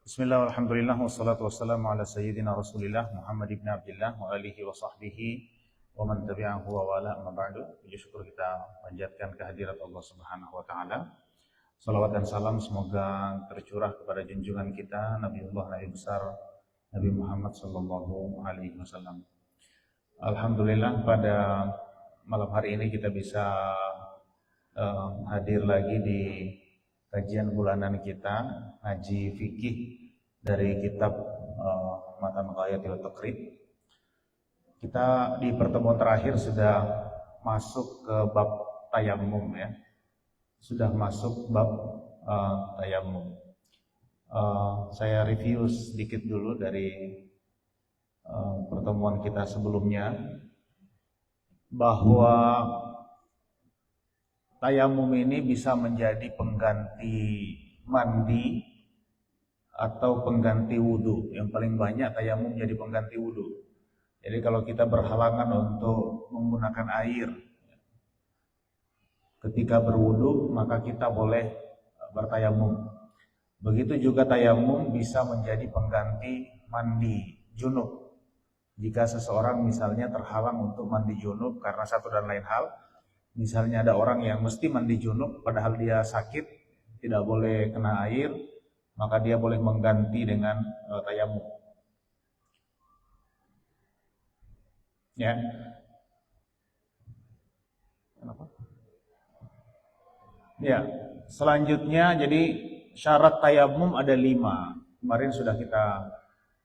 Bismillah, alhamdulillah, wassalatu wassalamu ala sayyidina rasulillah Muhammad ibn Abdillah wa alihi wa sahbihi wa man tabi'ahu wa wala amma ba'du. Puji syukur kita panjatkan kehadirat Allah subhanahu wa ta'ala. Salawat dan salam semoga tercurah kepada junjungan kita Nabiullah Nabi besar Nabi Muhammad sallallahu alaihi wasallam. Alhamdulillah pada malam hari ini kita bisa hadir lagi di kajian bulanan kita ngaji fikih dari kitab Matan Ghayatul Taqrib. Kita di pertemuan terakhir sudah masuk ke bab tayammum ya. Sudah masuk bab tayammum. Saya review sedikit dulu dari pertemuan kita sebelumnya bahwa tayamum ini bisa menjadi pengganti mandi atau pengganti wudhu. Yang paling banyak tayamum jadi pengganti wudhu. Jadi kalau kita berhalangan untuk menggunakan air ketika berwudhu, maka kita boleh bertayamum. Begitu juga tayamum bisa menjadi pengganti mandi junub. Jika seseorang misalnya terhalang untuk mandi junub karena satu dan lain hal, misalnya ada orang yang mesti mandi junub padahal dia sakit, tidak boleh kena air, maka dia boleh mengganti dengan tayamum. Ya. Kenapa? Ya, selanjutnya jadi syarat tayamum ada 5. Kemarin sudah kita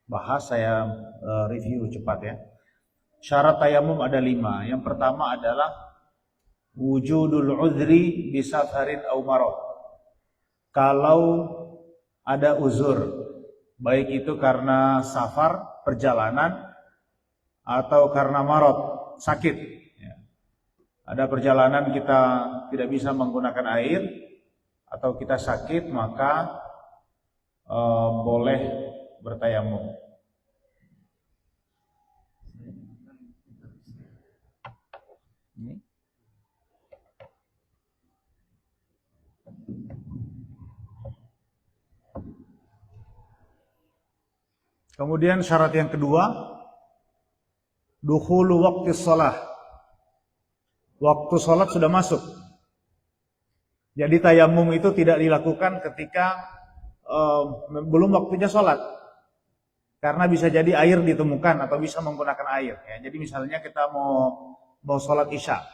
bahas, saya review cepat ya. Syarat tayamum ada 5. Yang pertama adalah wujudul udhri bisafarin aw marad. Kalau ada uzur, baik itu karena safar, perjalanan, atau karena marad, sakit ya. Ada perjalanan kita tidak bisa menggunakan air, atau kita sakit, maka boleh bertayamum. Kemudian syarat yang kedua, dukhulu waqti shalah. Waktu salat sudah masuk. Jadi tayamum itu tidak dilakukan ketika belum waktunya salat. Karena bisa jadi air ditemukan atau bisa menggunakan air ya. Jadi misalnya kita mau salat Isya.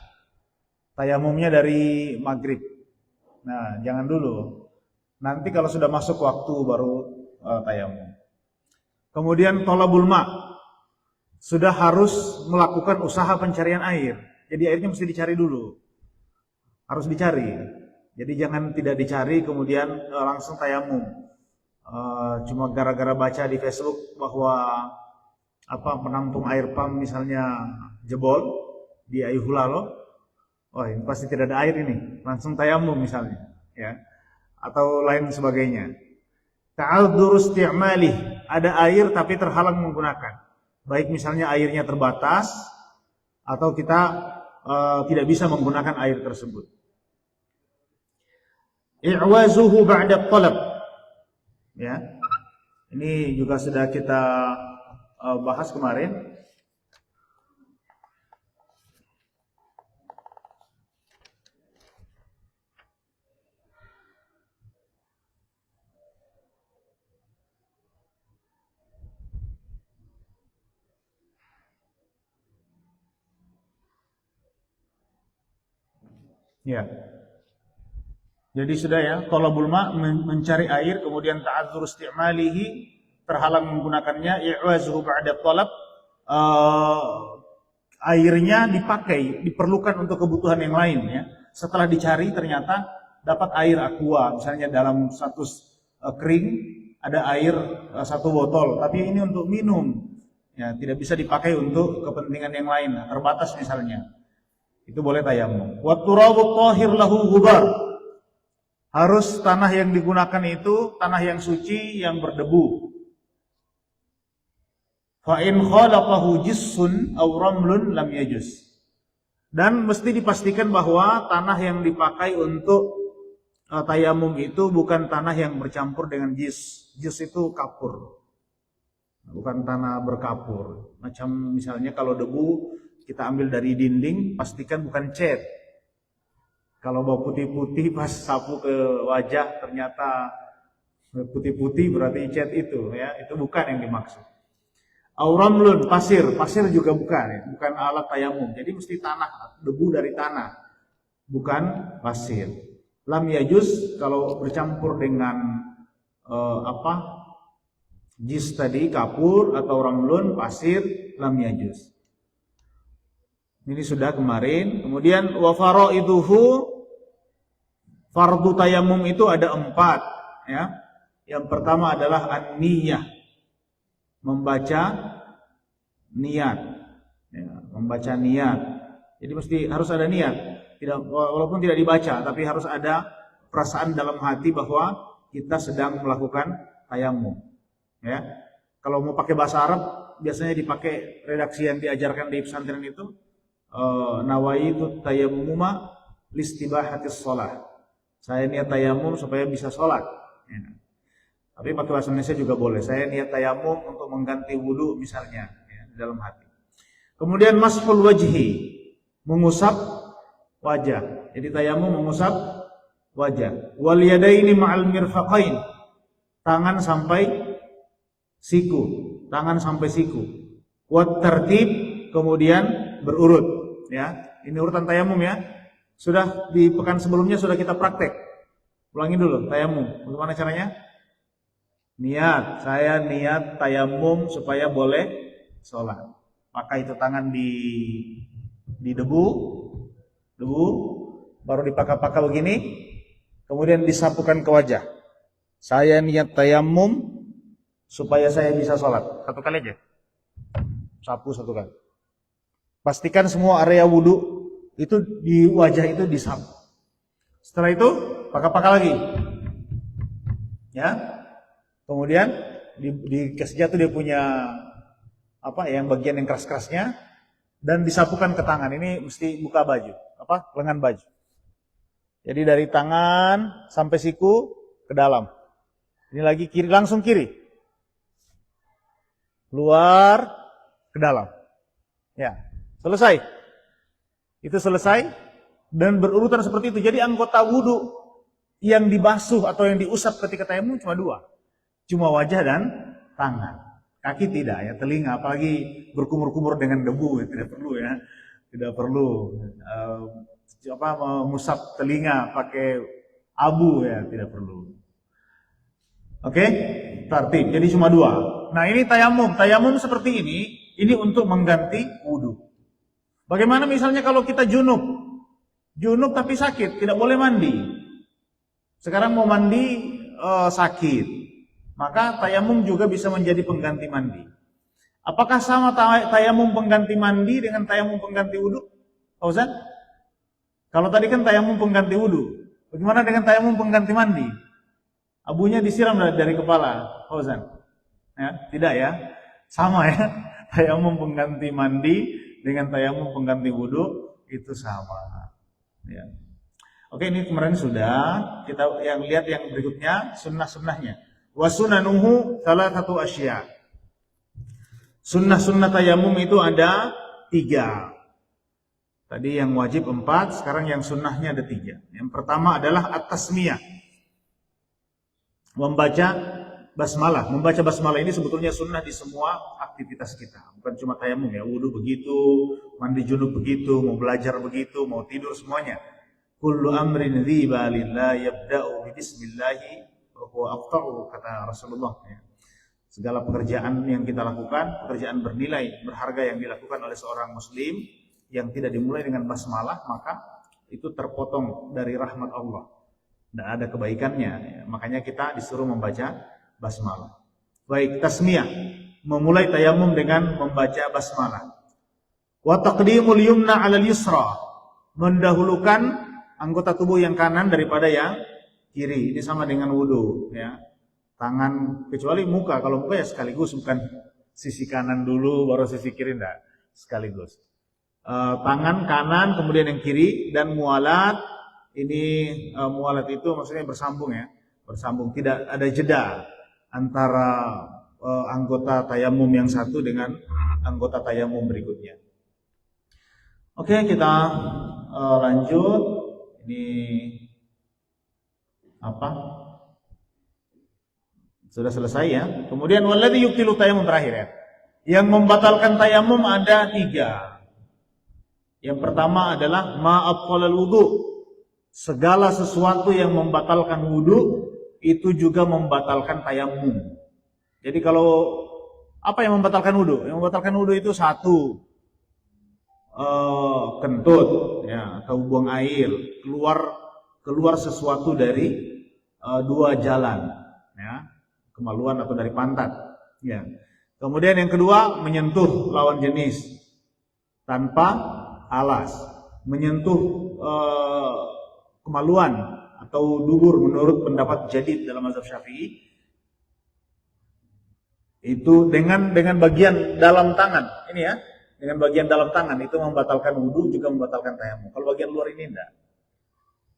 Tayamumnya dari maghrib. Nah, jangan dulu. Nanti kalau sudah masuk waktu baru tayamum. Kemudian thalabul ma, sudah harus melakukan usaha pencarian air. Jadi airnya mesti dicari dulu. Harus dicari. Jadi jangan tidak dicari kemudian langsung tayamum. Cuma gara-gara baca di Facebook bahwa penampung air pam misalnya jebol di Ayuhulalo. Oh, ini pasti tidak ada air ini. Langsung tayamum misalnya, ya. Atau lain sebagainya. Ta'adzur isti'malih, ada air tapi terhalang menggunakan. Baik misalnya airnya terbatas atau kita tidak bisa menggunakan air tersebut. I'wazuhu ba'da talab. Ya. Ini juga sudah kita bahas kemarin. Ya. Jadi sudah ya, thalabul ma, mencari air, kemudian ta'adzur isti'malihi, terhalang menggunakannya, i'wazuhu ba'da talab, airnya dipakai, diperlukan untuk kebutuhan yang lain ya. Setelah dicari ternyata dapat air aqua, misalnya dalam status kering ada air 1 botol, tapi ini untuk minum. Ya, tidak bisa dipakai untuk kepentingan yang lain, terbatas misalnya. Itu boleh tayamum. Wa turabut thahir lahu ghubar. Harus tanah yang digunakan itu tanah yang suci, yang berdebu. Fa in khalaqahu jissun aw ramlun lam yajuz. Dan mesti dipastikan bahwa tanah yang dipakai untuk tayamum itu bukan tanah yang bercampur dengan jis. Jis itu kapur, bukan tanah berkapur. Macam misalnya kalau debu kita ambil dari dinding, pastikan bukan cat. Kalau bau putih-putih pas sapu ke wajah ternyata putih-putih berarti cat itu, ya, itu bukan yang dimaksud. Auramlun, pasir juga bukan, ya, bukan alat tayamum. Jadi mesti tanah, debu dari tanah, bukan pasir. Lam yajuz kalau bercampur dengan jis tadi, kapur atau ramlun, pasir, lam yajuz. Ini sudah kemarin. Kemudian wa faraiduhu, fardu tayamum itu ada 4, ya. Yang pertama adalah an-niyah, membaca niat, ya, membaca niat. Jadi mesti harus ada niat. Tidak, walaupun tidak dibaca, tapi harus ada perasaan dalam hati bahwa kita sedang melakukan tayamum. Ya, kalau mau pakai bahasa Arab, biasanya dipakai redaksi yang diajarkan di pesantren itu, nawaitu tayammuma listibahatis shalah. Saya niat tayamum supaya bisa sholat. Ya. Tapi pakai bahasa Indonesia juga boleh. Saya niat tayamum untuk mengganti wudhu misalnya, ya, di dalam hati. Kemudian mashul wajhi, mengusap wajah. Jadi tayamum mengusap wajah. Wal yadaini ma'al mirfaqain, tangan sampai siku, tangan sampai siku. Wat tertib, kemudian berurut, ya. Ini urutan tayamum, ya. Sudah di pekan sebelumnya sudah kita praktek. Ulangi dulu tayamum. Bagaimana caranya? Niat, saya niat tayamum supaya boleh sholat. Pakai itu tangan di debu, baru dipakai-pakai begini, kemudian disapukan ke wajah. Saya niat tayamum supaya saya bisa sholat. Satu kali aja, sapu satu kali. Pastikan semua area wudhu itu di wajah itu disapu. Setelah itu pakai-pakai lagi, ya. Kemudian di kesejah itu dia punya yang bagian yang keras-kerasnya, dan disapukan ke tangan. Ini mesti buka baju, lengan baju. Jadi dari tangan sampai siku ke dalam. Ini lagi kiri, langsung kiri, luar ke dalam. Ya, selesai. Itu selesai dan berurutan seperti itu. Jadi anggota wudhu yang dibasuh atau yang diusap ketika tayamum cuma 2. Cuma wajah dan tangan. Kaki tidak, ya, telinga, apalagi berkumur-kumur dengan debu, ya, tidak perlu, ya. Tidak perlu mengusap telinga pakai abu, ya, tidak perlu. Oke? Tertib. Jadi cuma 2. Nah, ini tayamum. Tayamum seperti ini untuk mengganti wudu. Bagaimana misalnya kalau kita junub? Junub tapi sakit, tidak boleh mandi. Sekarang mau mandi sakit. Maka tayamum juga bisa menjadi pengganti mandi. Apakah sama tayamum pengganti mandi dengan tayamum pengganti wudu? Fauzan? Kalau tadi kan tayamum pengganti wudu. Bagaimana dengan tayamum pengganti mandi? Abunya disiram dari kepala, Fauzan? Ya, tidak, ya? Sama, ya. Tayamum pengganti mandi dengan tayamum pengganti wudu itu sama. Ya. Oke, ini kemarin sudah. Kita lihat yang berikutnya, sunnah-sunnahnya. Wasunanuhu salasatu asya. Sunnah-sunnah tayamum itu ada 3. Tadi yang wajib 4, sekarang yang sunnahnya ada 3. Yang pertama adalah at-tasmiyah, membaca basmalah. Membaca basmalah ini sebetulnya sunnah di semua aktivitas kita. Bukan cuma tayamum, ya. Wudu begitu, mandi junub begitu, mau belajar begitu, mau tidur, semuanya. Kullu amrin dhibalin la yabda'u bismillahi wa aqta'u, kata Rasulullah, ya. Segala pekerjaan yang kita lakukan, pekerjaan bernilai, berharga yang dilakukan oleh seorang muslim yang tidak dimulai dengan basmalah, maka itu terpotong dari rahmat Allah. Dan ada kebaikannya, ya. Makanya kita disuruh membaca basmalah. Baik, tasmiyah, memulai tayamum dengan membaca basmalah. Wa taqdimul yumna 'alal yusra, mendahulukan anggota tubuh yang kanan daripada yang kiri. Ini sama dengan wudu, ya. Tangan, kecuali muka. Kalau muka ya sekaligus, bukan sisi kanan dulu baru sisi kiri, enggak, sekaligus. Tangan kanan kemudian yang kiri, dan mualat ini muwalat itu maksudnya bersambung ya, bersambung, tidak ada jeda antara anggota tayamum yang satu dengan anggota tayamum berikutnya. Oke, kita lanjut. Ini apa? Sudah selesai ya. Kemudian waladhi yubtilu tayamum terakhir ya. Yang membatalkan tayamum ada 3. Yang pertama adalah ma'abqalal wudu. Segala sesuatu yang membatalkan wudu itu juga membatalkan tayamum. Jadi kalau apa yang membatalkan wudu? Yang membatalkan wudu itu 1, kentut ya, atau buang air, keluar sesuatu dari 2 jalan ya, kemaluan atau dari pantat ya. Kemudian yang kedua, menyentuh lawan jenis tanpa alas, menyentuh kemaluan atau dubur menurut pendapat jadid dalam mazhab Syafi'i itu dengan bagian dalam tangan ini ya, dengan bagian dalam tangan itu membatalkan wudu, juga membatalkan tayamum. Kalau bagian luar ini enggak,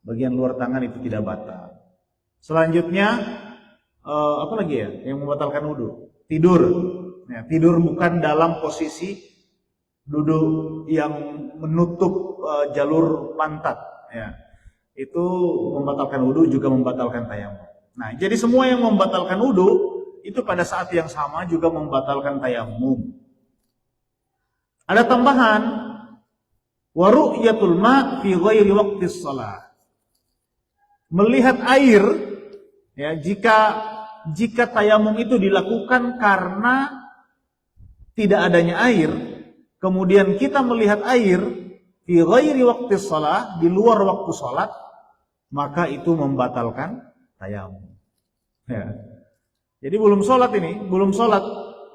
bagian luar tangan itu tidak batal. Selanjutnya apa lagi ya yang membatalkan wudu? Tidur ya, tidur bukan dalam posisi duduk yang menutup jalur pantat ya, itu membatalkan wudu, juga membatalkan tayamum. Nah, jadi semua yang membatalkan wudu itu pada saat yang sama juga membatalkan tayamum. Ada tambahan, wa ru'yatul ma' fi ghairi waqtis shalah. Melihat air ya, jika tayamum itu dilakukan karena tidak adanya air, kemudian kita melihat air fi ghairi waqtis shalah, di luar waktu salat, maka itu membatalkan tayamum. Ya. Jadi belum salat ini, belum salat,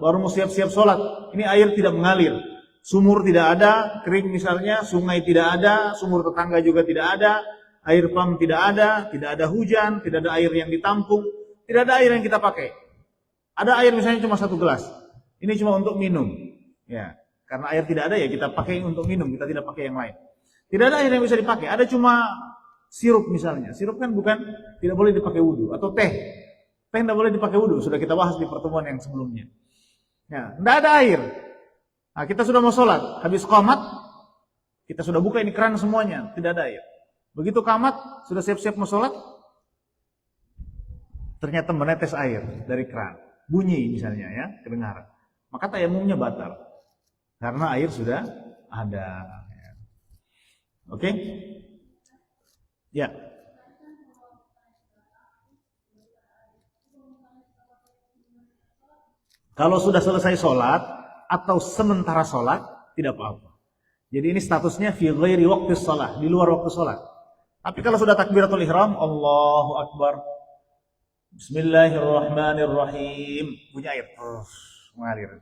baru mau siap-siap salat. Ini air tidak mengalir. Sumur tidak ada, kering misalnya, sungai tidak ada, sumur tetangga juga tidak ada, air pam tidak ada hujan, tidak ada air yang ditampung, tidak ada air yang kita pakai. Ada air misalnya cuma 1 gelas, ini cuma untuk minum, ya. Karena air tidak ada ya kita pakai untuk minum, kita tidak pakai yang lain. Tidak ada air yang bisa dipakai, ada cuma sirup misalnya. Sirup kan tidak boleh dipakai wudu, atau teh tidak boleh dipakai wudu, sudah kita bahas di pertemuan yang sebelumnya. Ya, tidak ada air. Nah, kita sudah mau sholat, habis qamat, kita sudah buka ini keran semuanya, tidak ada air. Begitu qamat, sudah siap-siap mau sholat, ternyata menetes air dari keran, bunyi misalnya ya, kedengaran. Maka tayamumnya batal, karena air sudah ada. Oke? Ya. Kalau sudah selesai sholat, atau sementara sholat, tidak apa-apa. Jadi ini statusnya fi ghairi waqtis shalah, di luar waktu sholat. Tapi kalau sudah takbiratul ihram, Allahu Akbar, Bismillahirrahmanirrahim, bunyi air terus mengalir,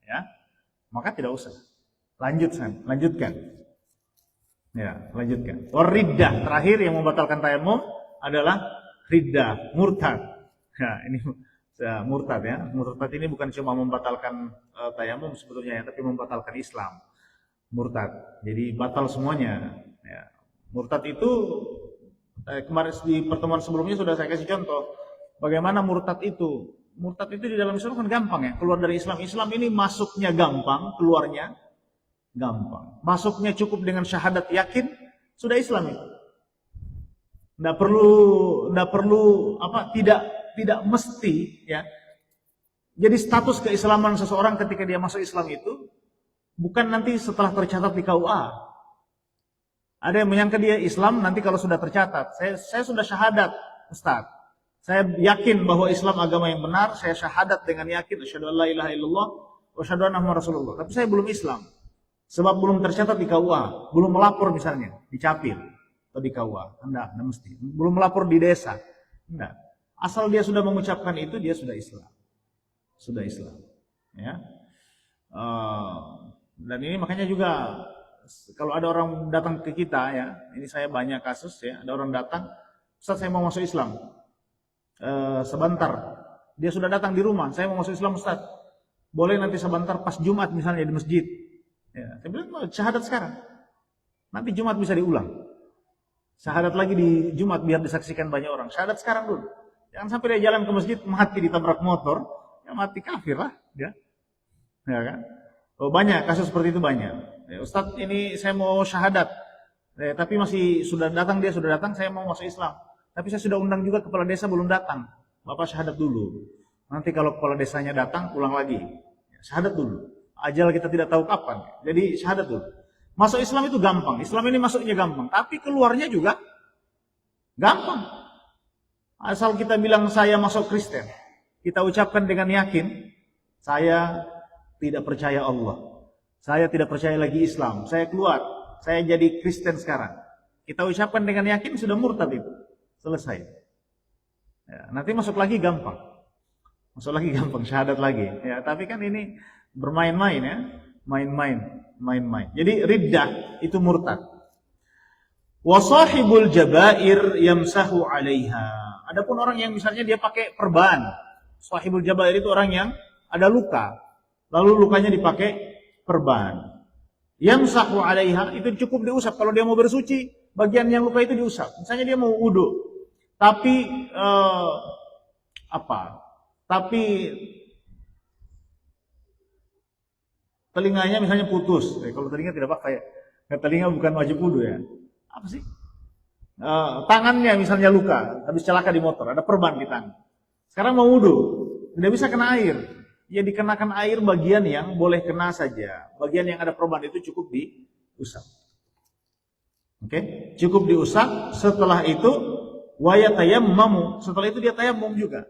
ya, maka tidak usah. Lanjutkan. Ya, lanjutkan. Riddah, terakhir yang membatalkan tayamum adalah riddah, murtad. Ya, ini murtad ya. Murtad ini bukan cuma membatalkan tayamum sebetulnya ya, tapi membatalkan Islam. Murtad. Jadi batal semuanya. Ya. Murtad itu kemarin di pertemuan sebelumnya sudah saya kasih contoh bagaimana murtad itu. Murtad itu di dalam Islam kan gampang ya. Keluar dari Islam. Islam ini masuknya gampang, keluarnya gampang. Masuknya cukup dengan syahadat yakin, sudah Islam itu. Tidak perlu tidak mesti ya. Jadi status keislaman seseorang ketika dia masuk Islam itu bukan nanti setelah tercatat di KUA. Ada yang menyangka dia Islam nanti kalau sudah tercatat. Saya sudah syahadat, Ustaz. Saya yakin bahwa Islam agama yang benar, saya syahadat dengan yakin asyhadu an la ilaha illallah wa asyhadu anna Muhammadar Rasulullah. Tapi saya belum Islam. Sebab belum tercatat di KUA, belum melapor misalnya di Capil atau di KUA. Enggak mesti. Belum melapor di desa. Enggak. Asal dia sudah mengucapkan itu, dia sudah Islam. Sudah Islam. Ya. Dan ini makanya juga kalau ada orang datang ke kita ya, ini saya banyak kasus ya, ada orang datang, Ustaz saya mau masuk Islam. Sebentar, dia sudah datang di rumah, saya mau masuk Islam Ustaz. Boleh nanti sebentar pas Jumat misalnya di masjid. Ya, saya bilang syahadat sekarang. Nanti Jumat bisa diulang. Syahadat lagi di Jumat biar disaksikan banyak orang. Syahadat sekarang dulu. Jangan sampai dia jalan ke masjid mati ditabrak motor, ya mati kafir lah dia. Ya kan? Oh, banyak kasus seperti itu banyak. Ya, Ustadz ini saya mau syahadat. Tapi sudah datang, saya mau masuk Islam. Tapi saya sudah undang juga kepala desa belum datang. Bapak syahadat dulu. Nanti kalau kepala desanya datang, ulang lagi. Syahadat dulu. Ajal kita tidak tahu kapan. Jadi syahadat dulu. Masuk Islam itu gampang. Islam ini masuknya gampang. Tapi keluarnya juga gampang. Asal kita bilang saya masuk Kristen. Kita ucapkan dengan yakin. Saya tidak percaya Allah. Saya tidak percaya lagi Islam. Saya keluar. Saya jadi Kristen sekarang. Kita ucapkan dengan yakin sudah murtad itu. Selesai. Ya, nanti masuk lagi gampang. Masuk lagi gampang. Syahadat lagi. Ya, tapi kan ini bermain-main ya. Main-main. Jadi riddah itu murtad. Wa sahibul jabair yamsahu 'alaiha. Adapun orang yang misalnya dia pakai perban. Sahibul jabair itu orang yang ada luka. Lalu lukanya dipakai perban. Yamsahu 'alaiha itu cukup diusap. Kalau dia mau bersuci, bagian yang luka itu diusap. Misalnya dia mau wudu. Tapi Tapi telinganya misalnya putus. Kalau telinga tidak apa-apa ya. Telinga bukan wajib wudu ya. Apa sih? Tangannya misalnya luka, habis celaka di motor, ada perban di tangan. Sekarang mau wudu, tidak bisa kena air. Ya dikenakan air bagian yang boleh kena saja. Bagian yang ada perban itu cukup diusap. Oke? Cukup diusap, setelah itu wa yatayammamu. Setelah itu dia tayamum juga.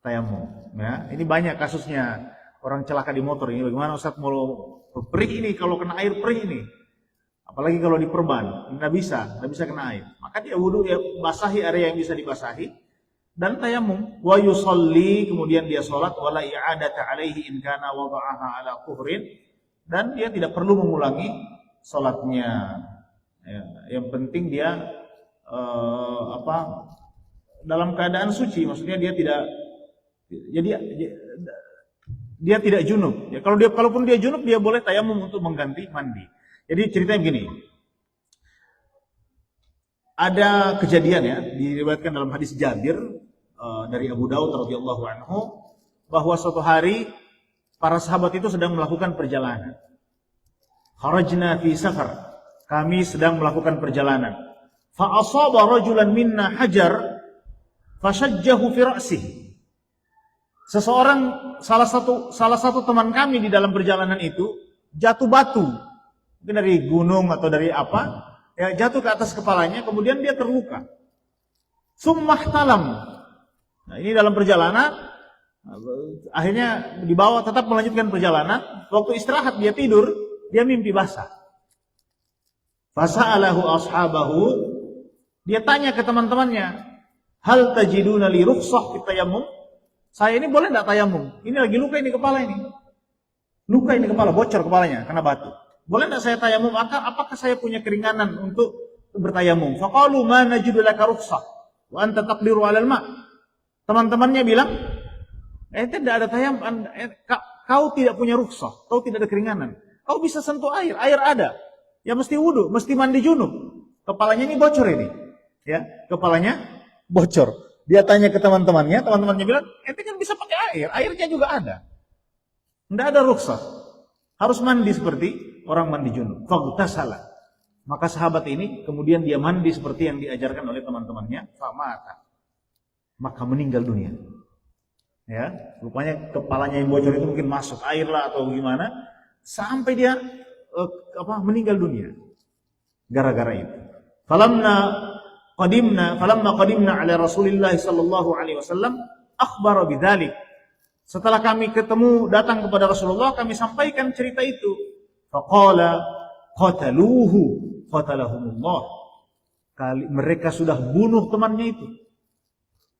Tayamum, ya. Ini banyak kasusnya. Orang celaka di motor ini, bagaimana Ustaz mau perih ini kalau kena air perih ini, apalagi kalau diperban, nggak bisa kena air. Maka dia wudu, ya basahi area yang bisa dibasahi dan tayamum. Wa yusalli, kemudian dia sholat, wala i'adata alaihi in kana wada'aha ala kuhrin, dan dia tidak perlu mengulangi sholatnya. Ya, yang penting dia dalam keadaan suci, maksudnya dia tidak, jadi dia tidak junub. Ya, kalaupun dia junub, dia boleh tayamum untuk mengganti mandi. Jadi ceritanya begini. Ada kejadian ya, diriwayatkan dalam hadis Jabir dari Abu Daud radhiyallahu anhu, bahwa suatu hari para sahabat itu sedang melakukan perjalanan. Kharajna fi safar. Kami sedang melakukan perjalanan. Fa asaba rajulan minna hajar fashajjahu fi ra'sihi. Seseorang, salah satu teman kami di dalam perjalanan itu jatuh batu, mungkin dari gunung atau dari apa, ya jatuh ke atas kepalanya, kemudian dia terluka. Summah talam. Nah, ini dalam perjalanan, akhirnya dibawa tetap melanjutkan perjalanan. Waktu istirahat dia tidur, dia mimpi basah. Fasa'alahu ashabahu, dia tanya ke teman-temannya, hal tajiduna li rukhsah fit tayammum? Saya ini boleh enggak tayamum? Ini lagi luka ini kepala ini. Luka ini kepala, bocor kepalanya karena batu. Boleh enggak saya tayamum? Apakah saya punya keringanan untuk bertayamum? Faqalu ma najidu laka rukhsah wa anta taqdiru 'alal ma'. Teman-temannya bilang, tidak ada tayamum, kau tidak punya rukhsah, kau tidak ada keringanan. Kau bisa sentuh air ada. Ya mesti wudu, mesti mandi junub. Kepalanya ini bocor ini. Ya, kepalanya bocor. Dia tanya ke teman-temannya bilang, ente kan bisa pakai air, airnya juga ada. Tidak ada rukhsah. Harus mandi seperti orang mandi junub. Faghtasala. Maka sahabat ini kemudian dia mandi seperti yang diajarkan oleh teman-temannya, famata. Maka meninggal dunia. Ya, rupanya kepalanya yang bocor itu mungkin masuk air lah atau gimana, sampai dia meninggal dunia. Gara-gara itu. Falamma qadimna ala Rasulillah sallallahu alaihi wasallam akhbara bidzalik. Setelah kami datang kepada Rasulullah, kami sampaikan cerita itu. Faqala qatalahumullah. Mereka sudah bunuh temannya itu.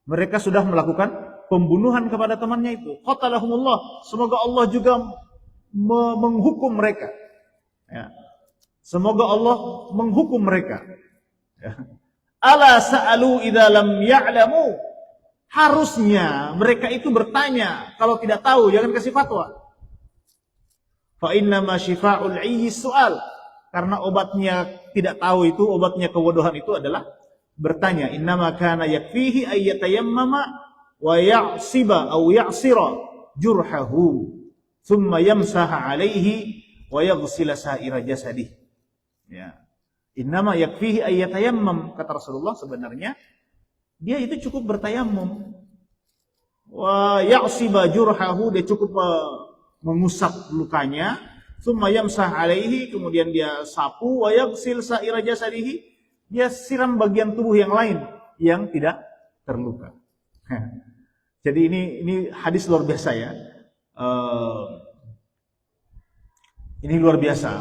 Mereka sudah melakukan pembunuhan kepada temannya itu. Qatalahumullah. Semoga Allah juga menghukum mereka. Ya. Semoga Allah menghukum mereka. Ya. Ala sa'alu idza lam ya'lamu. Harusnya mereka itu bertanya, kalau tidak tahu jangan kasih fatwa. Fa inna ma syifa'ul 'ayyi su'al. Karena obatnya tidak tahu itu obatnya kebodohan itu adalah bertanya. Innama kana yakfihi ayyatayammama wa ya'siba aw ya'sira jurhahu thumma yamsaha alaihi wa yaghsila sa'ira jasadih. Ya. Innama yakfihi ayyatayammam, kata Rasulullah, sebenarnya dia itu cukup bertayammum. Wa ya'siba jurhahu, dia cukup mengusap lukanya, thumma yamsah alaihi, kemudian dia sapu, wa yaghsil sa'ira jasadihi, dia siram bagian tubuh yang lain yang tidak terluka. Jadi ini hadis luar biasa ya. Ini luar biasa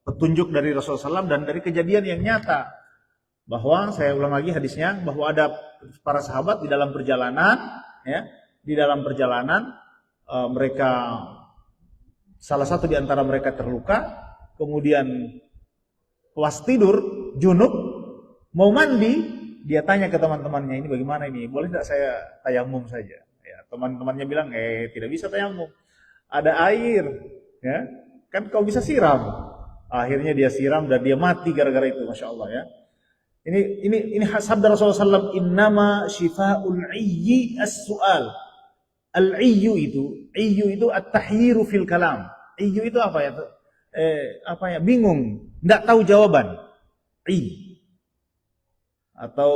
petunjuk dari Rasulullah SAW dan dari kejadian yang nyata. Bahwa saya ulang lagi hadisnya, bahwa ada para sahabat di dalam perjalanan, ya, di dalam perjalanan mereka, salah satu di antara mereka terluka, kemudian pas tidur junub mau mandi, dia tanya ke teman-temannya, ini bagaimana ini, boleh tidak saya tayamum saja? Ya, teman-temannya bilang, tidak bisa tayamum, ada air, ya, kan kau bisa siram. Akhirnya dia siram dan dia mati gara-gara itu, masya Allah ya. Ini sabda Rasulullah SAW, innama shifa'ul iyyi as-su'al. Al-iyyu itu at-tahyiru fil kalam. Iyyu itu apa ya? Bingung, enggak tahu jawaban. Atau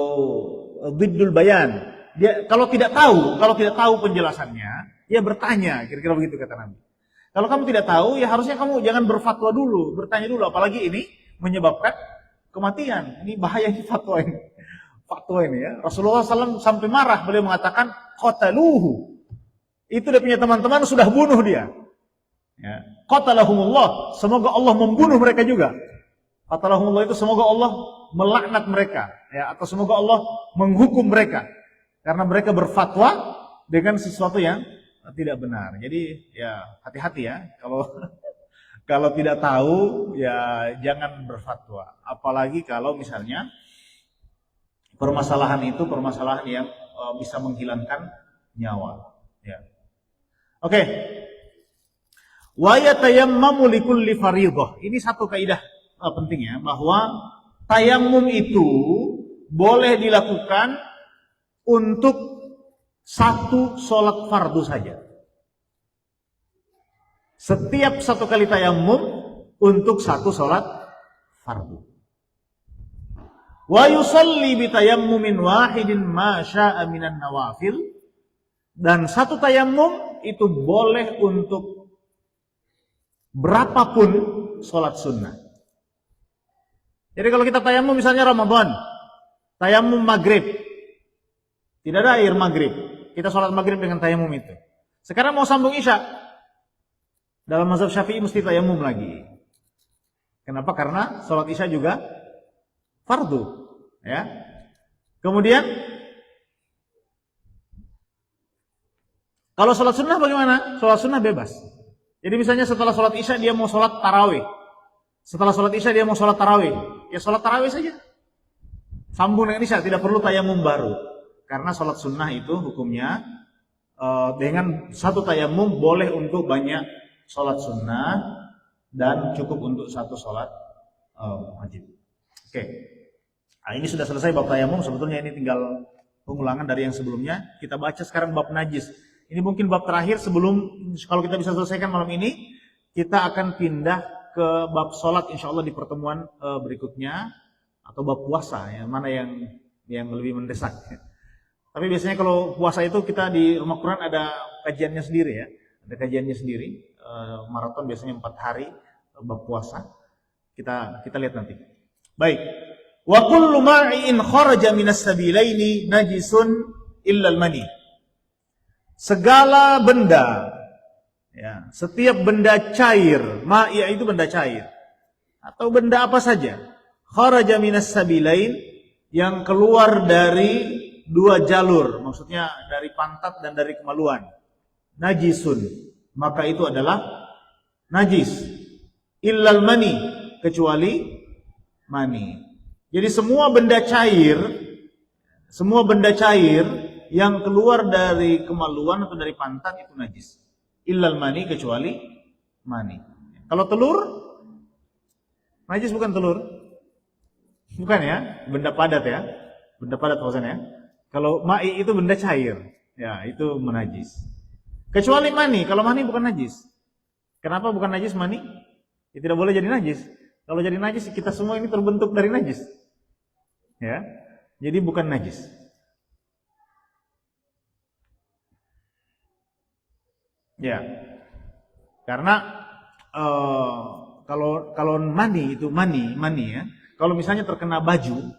dhiddul bayan. Dia kalau tidak tahu penjelasannya, dia bertanya, kira-kira begitu kata Nabi. Kalau kamu tidak tahu, ya harusnya kamu jangan berfatwa dulu, bertanya dulu, apalagi ini menyebabkan kematian. Ini bahaya ini fatwa ini. Fatwa ini ya. Rasulullah SAW sampai marah, beliau mengatakan qataluhu. Itu dia punya teman-teman sudah bunuh dia. Ya. Qatalahumullah, semoga Allah membunuh mereka juga. Qatalahumullah itu semoga Allah melaknat mereka, ya, atau semoga Allah menghukum mereka karena mereka berfatwa dengan sesuatu yang tidak benar. Jadi ya hati-hati ya, kalau tidak tahu ya jangan berfatwa. Apalagi kalau misalnya permasalahan itu permasalahan yang bisa menghilangkan nyawa. Ya. Oke. Wa yatayammamu likulli fardhah. Ini satu kaidah penting ya, bahwa tayammum itu boleh dilakukan untuk satu sholat fardu saja. Setiap satu kali tayammum untuk satu sholat fardu. Wa yusalli bi tayammumin wahidin ma syaa minan nawafil, dan satu tayammum itu boleh untuk berapapun sholat sunnah. Jadi kalau kita tayammum misalnya Ramadan, tayammum maghrib, tidak ada air maghrib, kita sholat maghrib dengan tayammum itu. Sekarang mau sambung isya, dalam mazhab Syafi'i mesti tayammum lagi. Kenapa? Karena sholat isya juga fardu, ya. Kemudian kalau sholat sunnah bagaimana? Sholat sunnah bebas. Jadi misalnya setelah sholat isya dia mau sholat tarawih, setelah sholat isya dia mau sholat tarawih, ya sholat tarawih saja, sambung dengan isya, tidak perlu tayammum baru. Karena sholat sunnah itu hukumnya dengan satu tayammum boleh untuk banyak sholat sunnah dan cukup untuk satu sholat wajib. Oke. Nah, ini sudah selesai bab tayammum. Sebetulnya ini tinggal pengulangan dari yang sebelumnya. Kita baca sekarang bab najis. Ini mungkin bab terakhir sebelum, kalau kita bisa selesaikan malam ini, kita akan pindah ke bab sholat insya Allah di pertemuan berikutnya, atau bab puasa ya, mana yang lebih mendesak. Tapi biasanya kalau puasa itu kita di Rumah Quran ada kajiannya sendiri ya, ada kajiannya sendiri. Maraton biasanya 4 hari bab puasa. Kita lihat nanti. Baik. Wa kullu ma'in kharaja minas sabilaini najisun illa al-mani. Segala benda, ya, setiap benda cair, ma'i itu benda cair, atau benda apa saja, kharaja minas sabilain, yang keluar dari dua jalur, maksudnya dari pantat dan dari kemaluan, najisun, maka itu adalah najis, illal mani, kecuali mani. Jadi semua benda cair yang keluar dari kemaluan atau dari pantat itu najis. Illal mani, kecuali mani. Kalau telur Najis bukan telur. Bukan ya, benda padat ya. Benda padat maksudnya. Kalau ma'i itu benda cair, ya itu menajis. Kecuali mani, kalau mani bukan najis. Kenapa bukan najis mani? Ya, tidak boleh jadi najis. Kalau jadi najis, kita semua ini terbentuk dari najis. Ya, jadi bukan najis. Ya, karena kalau mani itu mani ya. Kalau misalnya terkena baju,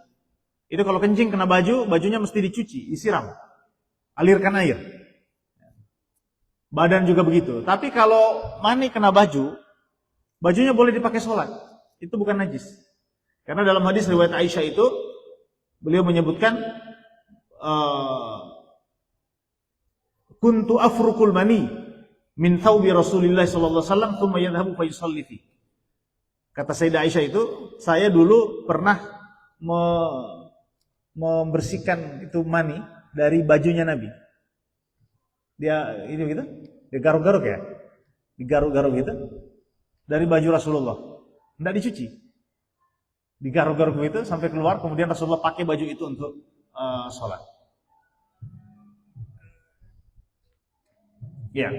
itu kalau kencing kena baju, bajunya mesti dicuci, disiram, alirkan air. Badan juga begitu. Tapi kalau mani kena baju, bajunya boleh dipakai sholat. Itu bukan najis. Karena dalam hadis riwayat Aisyah itu, beliau menyebutkan, kuntu afrukul mani min thawbi Rasulillah sallallahu alaihi wasallam thumma yadhhabu fa yusalli fi. Kata Sayyidah Aisyah itu, saya dulu pernah membersihkan itu mani dari bajunya Nabi. Dia itu gitu, digaruk-garuk ya. Digaruk-garuk gitu dari baju Rasulullah. Enggak dicuci. Digaruk-garuk begitu sampai keluar, kemudian Rasulullah pakai baju itu untuk sholat. Ya.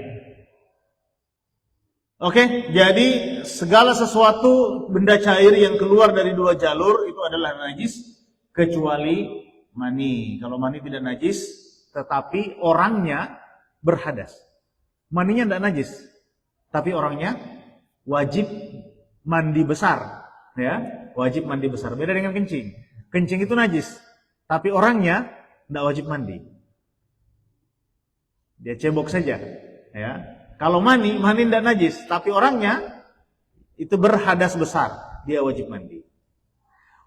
Oke, jadi segala sesuatu benda cair yang keluar dari dua jalur itu adalah najis kecuali mani. Kalau mani tidak najis, tetapi orangnya berhadas. Maninya tidak najis, tapi orangnya wajib mandi besar, ya, wajib mandi besar. Beda dengan kencing. Kencing itu najis, tapi orangnya tidak wajib mandi. Dia cebok saja, ya. Kalau mani tidak najis, tapi orangnya itu berhadas besar, dia wajib mandi.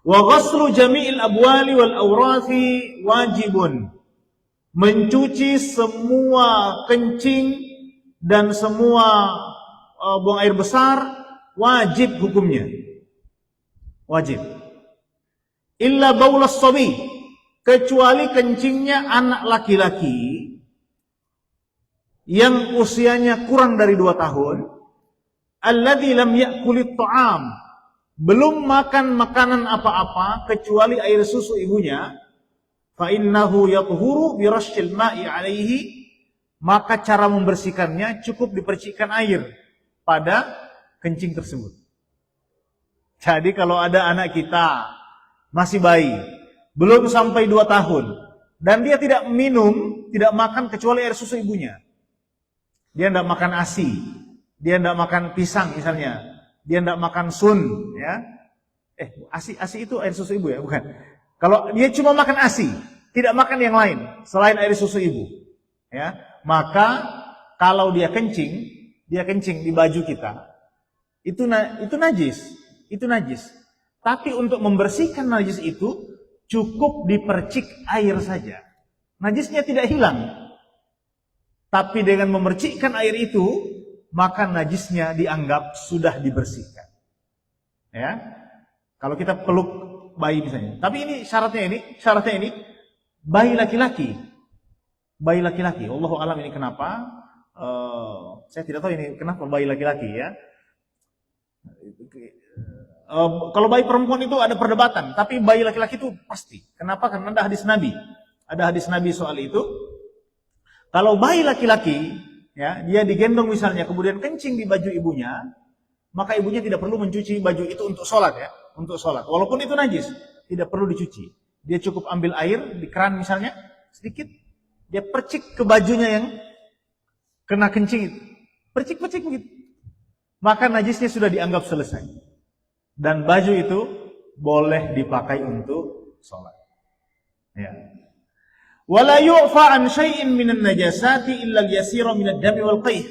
Wa ghuslu jami'il abwali wal awrathi wajibun. Mencuci semua kencing dan semua buang air besar wajib hukumnya. Wajib. Illa baulas sabi, kecuali kencingnya anak laki-laki yang usianya kurang dari 2 tahun, alladzi lam ya'kulit ta'am, belum makan makanan apa-apa kecuali air susu ibunya, fa innahu yathuru bi rasyil ma'i 'alaihi, maka cara membersihkannya cukup dipercikkan air pada kencing tersebut. Jadi kalau ada anak kita masih bayi, belum sampai 2 tahun dan dia tidak minum, tidak makan kecuali air susu ibunya. Dia tidak makan ASI, dia tidak makan pisang misalnya, dia tidak makan sun, ya. ASI itu air susu ibu ya, bukan? Kalau dia cuma makan ASI, tidak makan yang lain selain air susu ibu, ya, maka kalau dia kencing di baju kita, itu najis. Tapi untuk membersihkan najis itu cukup dipercik air saja, najisnya tidak hilang. Tapi dengan memercikkan air itu, maka najisnya dianggap sudah dibersihkan. Ya, kalau kita peluk bayi misalnya. Tapi ini syaratnya ini bayi laki-laki. Allahu a'lam ini kenapa? Saya tidak tahu ini kenapa bayi laki-laki ya. Kalau bayi perempuan itu ada perdebatan, tapi bayi laki-laki itu pasti. Kenapa? Karena ada hadis Nabi. Ada hadis Nabi soal itu. Kalau bayi laki-laki, ya, dia digendong misalnya, kemudian kencing di baju ibunya, maka ibunya tidak perlu mencuci baju itu untuk sholat, ya, untuk sholat. Walaupun itu najis, tidak perlu dicuci. Dia cukup ambil air di keran misalnya, sedikit, dia percik ke bajunya yang kena kencing itu, percik begitu. Maka najisnya sudah dianggap selesai. Dan baju itu boleh dipakai untuk sholat. Ya. Wala yu'fa an syai'in minan najasati illa al-yasira minad dami wal qayh.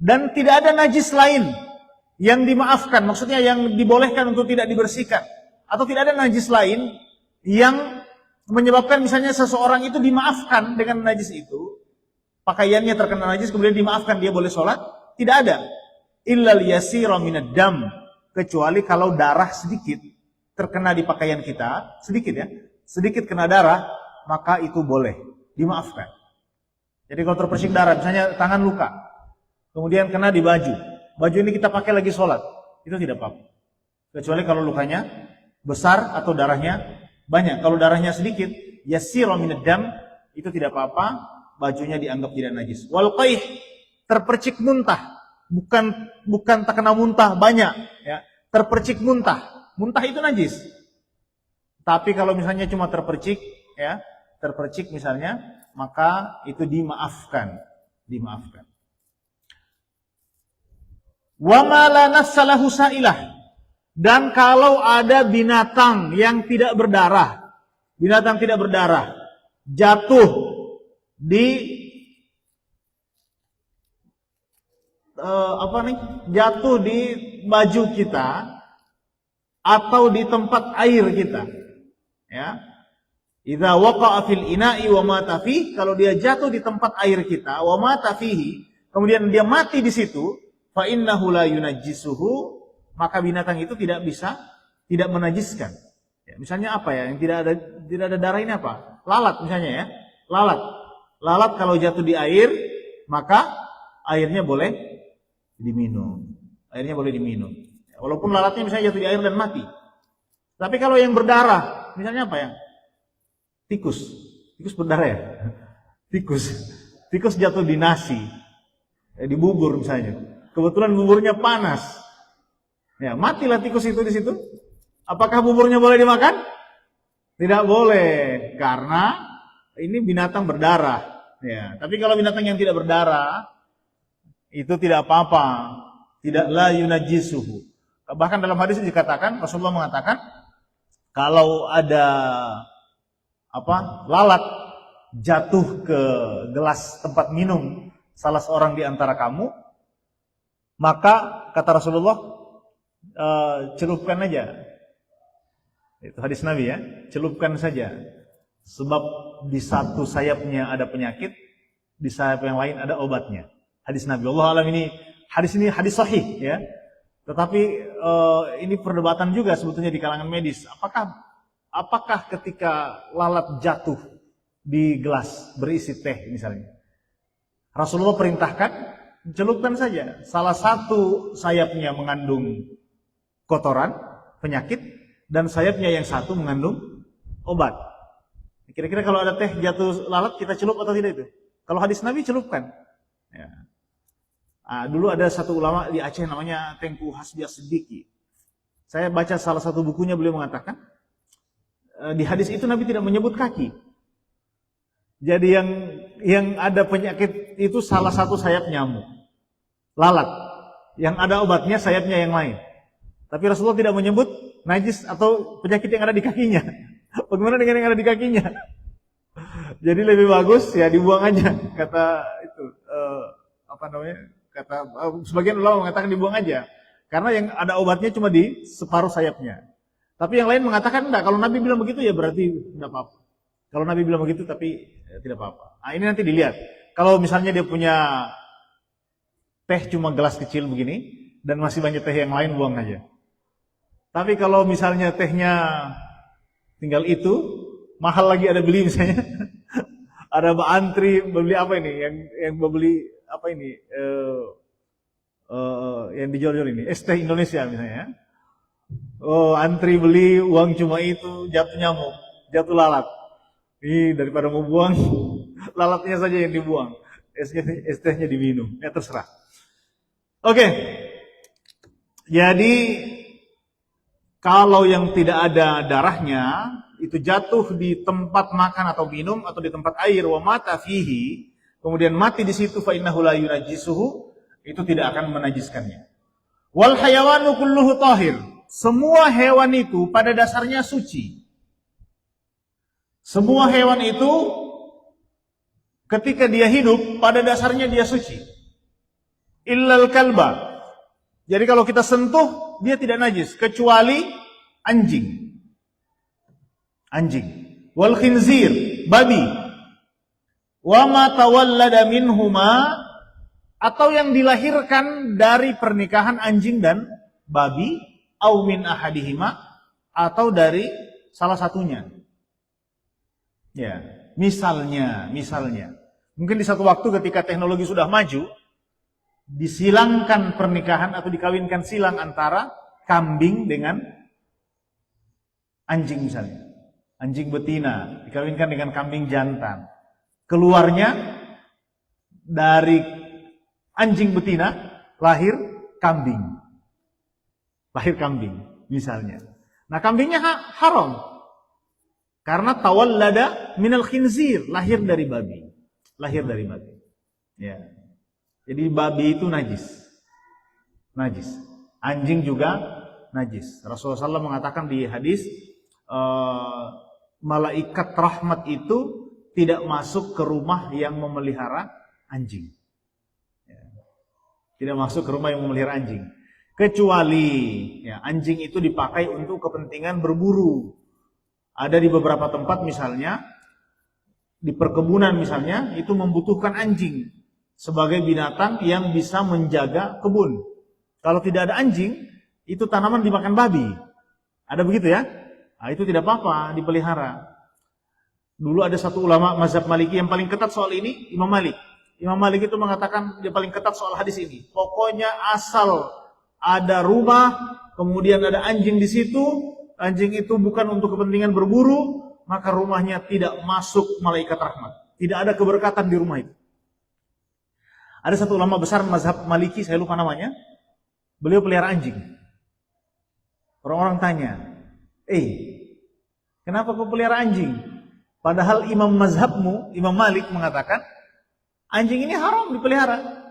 Dan tidak ada najis lain yang dimaafkan, maksudnya yang dibolehkan untuk tidak dibersihkan, atau tidak ada najis lain yang menyebabkan misalnya seseorang itu dimaafkan dengan najis itu, pakaiannya terkena najis kemudian dimaafkan dia boleh sholat, tidak ada. Illa al-yasira minad dam, kecuali kalau darah sedikit terkena di pakaian kita, sedikit ya, sedikit kena darah, maka itu boleh dimaafkan. Jadi kalau terpersik darah, misalnya tangan luka, kemudian kena di baju ini kita pakai lagi sholat, itu tidak apa-apa, Kecuali kalau lukanya besar atau darahnya banyak. Kalau darahnya sedikit, yasiru minad dam, itu tidak apa-apa, bajunya dianggap tidak najis. Wal qaih, terpercik muntah, bukan terkena muntah banyak, ya. Terpercik muntah. Muntah itu najis. Tapi kalau misalnya cuma terpercik, ya, terpercik misalnya, maka itu dimaafkan. Wa ma la nafsalahu sa'ilah. Dan kalau ada binatang yang tidak berdarah, jatuh di jatuh di baju kita atau di tempat air kita, ya. Idza waqa'a fil ina'i wa mata fihi, kalau dia jatuh di tempat air kita, wa mata fihi, kemudian dia mati di situ, fa innahu la yunajjisuhu, maka binatang itu tidak menajiskan. Ya, misalnya apa ya, yang tidak ada darah ini apa? Lalat misalnya, ya. Lalat kalau jatuh di air, maka airnya boleh diminum. Ya, walaupun lalatnya misalnya jatuh di air dan mati. Tapi kalau yang berdarah, misalnya apa ya? Tikus berdarah ya? Tikus jatuh di nasi, di bubur misalnya. Kebetulan buburnya panas. Ya, matilah tikus itu di situ. Apakah buburnya boleh dimakan? Tidak boleh, karena ini binatang berdarah. Ya, tapi kalau binatang yang tidak berdarah, itu tidak apa-apa. Tidak la yunajjisuhu. Bahkan dalam hadis dikatakan, Rasulullah mengatakan, kalau ada lalat jatuh ke gelas tempat minum salah seorang di antara kamu, maka kata Rasulullah, celupkan aja. Itu hadis Nabi, ya, celupkan saja. Sebab di satu sayapnya ada penyakit, di sayap yang lain ada obatnya. Hadis Nabi. Allah alam, ini hadis sahih, ya. Tetapi ini perdebatan juga sebetulnya di kalangan medis. Apakah ketika lalat jatuh di gelas berisi teh misalnya, Rasulullah perintahkan celupkan saja. Salah satu sayapnya mengandung kotoran, penyakit, dan sayapnya yang satu mengandung obat. Kira-kira kalau ada teh jatuh lalat, kita celup atau tidak itu? Kalau hadis Nabi, celupkan. Ya. Dulu ada satu ulama di Aceh namanya Tengku Hasbi As-Siddiqi. Saya baca salah satu bukunya, beliau mengatakan, di hadis itu Nabi tidak menyebut kaki. Jadi yang ada penyakit itu salah satu sayap nyamuk, lalat. Yang ada obatnya sayapnya yang lain. Tapi Rasulullah tidak menyebut najis atau penyakit yang ada di kakinya. Bagaimana dengan yang ada di kakinya? Jadi lebih bagus ya dibuang aja. Kata itu kata sebagian ulama mengatakan dibuang aja. Karena yang ada obatnya cuma di separuh sayapnya. Tapi yang lain mengatakan enggak, kalau Nabi bilang begitu ya berarti tidak apa-apa. Kalau Nabi bilang begitu tapi tidak apa-apa. Ini nanti dilihat. Kalau misalnya dia punya teh cuma gelas kecil begini dan masih banyak teh yang lain, buang aja. Tapi kalau misalnya tehnya tinggal itu, mahal lagi ada beli misalnya. Ada antri beli apa ini? Yang beli apa ini? Yang dijual-jual ini, es teh Indonesia misalnya. Oh, antri beli, uang cuma itu, jatuh nyamuk, jatuh lalat. Daripada mau buang, lalatnya saja yang dibuang, es tehnya diminum, ya terserah. Oke. Jadi kalau yang tidak ada darahnya itu jatuh di tempat makan atau minum atau di tempat air, wa mata fihi, kemudian mati di situ, fa innahu la yunajjisuhu, itu tidak akan menajiskannya. Wal hayawanu kulluhu tahir. Semua hewan itu pada dasarnya suci. Semua hewan itu ketika dia hidup pada dasarnya dia suci. Illal kalba. Jadi kalau kita sentuh dia tidak najis kecuali anjing. Wal khinzir, babi. Wa ma tawallada minhuma, atau yang dilahirkan dari pernikahan anjing dan babi, au min ahadihima, atau dari salah satunya. Ya, misalnya. Mungkin di satu waktu ketika teknologi sudah maju, disilangkan pernikahan atau dikawinkan silang antara kambing dengan anjing misalnya. Anjing betina dikawinkan dengan kambing jantan. Keluarnya dari anjing betina lahir kambing. Lahir kambing misalnya. Nah, kambingnya haram. Karena tawallada minal khinzir, lahir dari babi. Lahir dari babi. Ya. Jadi babi itu najis. Najis. Anjing juga najis. Rasulullah SAW mengatakan di hadis, malaikat rahmat itu tidak masuk ke rumah yang memelihara anjing. Ya. Tidak masuk ke rumah yang memelihara anjing. Kecuali ya, anjing itu dipakai untuk kepentingan berburu. Ada di beberapa tempat misalnya, di perkebunan misalnya, itu membutuhkan anjing sebagai binatang yang bisa menjaga kebun. Kalau tidak ada anjing, itu tanaman dimakan babi. Ada begitu ya? Nah, itu tidak apa-apa, dipelihara. Dulu ada satu ulama mazhab Maliki yang paling ketat soal ini, Imam Malik. Imam Malik itu mengatakan dia paling ketat soal hadis ini. Pokoknya asal ada rumah, kemudian ada anjing di situ, anjing itu bukan untuk kepentingan berburu, maka rumahnya tidak masuk malaikat rahmat. Tidak ada keberkatan di rumah itu. Ada satu ulama besar mazhab Maliki, saya lupa namanya. Beliau pelihara anjing. Orang-orang tanya, kenapa kau pelihara anjing? Padahal imam mazhabmu, Imam Malik mengatakan, anjing ini haram dipelihara.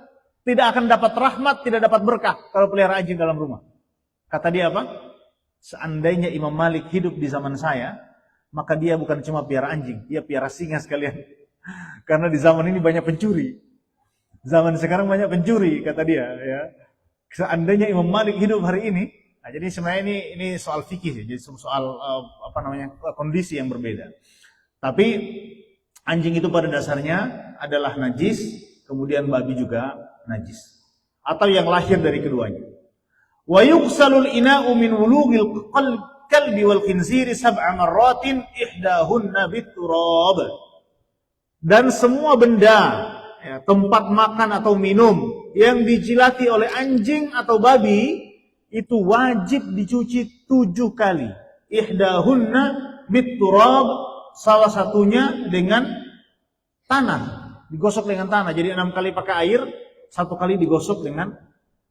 Tidak akan dapat rahmat, tidak dapat berkah kalau pelihara anjing dalam rumah. Kata dia apa? Seandainya Imam Malik hidup di zaman saya, maka dia bukan cuma piara anjing, dia piara singa sekalian. Karena di zaman ini banyak pencuri. Zaman sekarang banyak pencuri, kata dia. Ya. Seandainya Imam Malik hidup hari ini, nah jadi sebenarnya ini soal fikih, jadi soal kondisi yang berbeda. Tapi anjing itu pada dasarnya adalah najis, kemudian babi juga najis. Atau yang lahir dari keduanya. Wa yughsalul ina'u min wulughil kalbi wal khinziri sab'a marratin ihdahunna biturab. Dan semua benda, ya, tempat makan atau minum yang dijilati oleh anjing atau babi itu wajib dicuci 7 kali. Ihdahunna biturab, salah satunya dengan tanah, digosok dengan tanah. Jadi 6 kali pakai air, 1 kali digosok dengan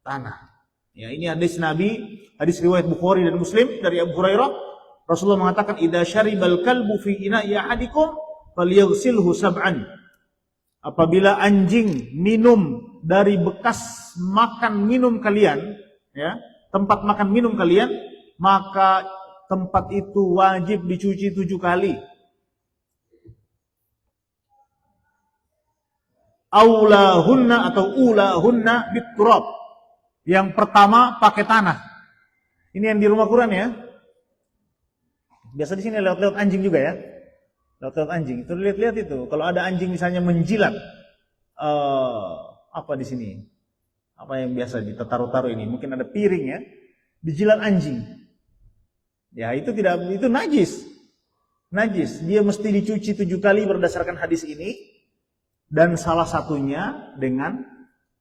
tanah. Ya, ini hadis Nabi, hadis riwayat Bukhari dan Muslim dari Abu Hurairah. Rasulullah mengatakan, "Idza syaribal kalbu fi ina'i ahadikum falyaghsilhu sab'an." Apabila anjing minum dari bekas makan minum kalian, ya, tempat makan minum kalian, maka tempat itu wajib dicuci 7 kali. Aulahunna atau ulahunna biturab. Yang pertama pakai tanah. Ini yang di rumah Quran ya. Biasa di sini lewat-lewat anjing juga ya. Lewat-lewat anjing. Itu lihat-lihat itu. Kalau ada anjing misalnya menjilat apa di sini? Apa yang biasa ditaruh-taruh ini? Mungkin ada piring ya. Dijilat anjing. Ya, itu najis. Najis. Dia mesti dicuci 7 kali berdasarkan hadis ini. Dan salah satunya dengan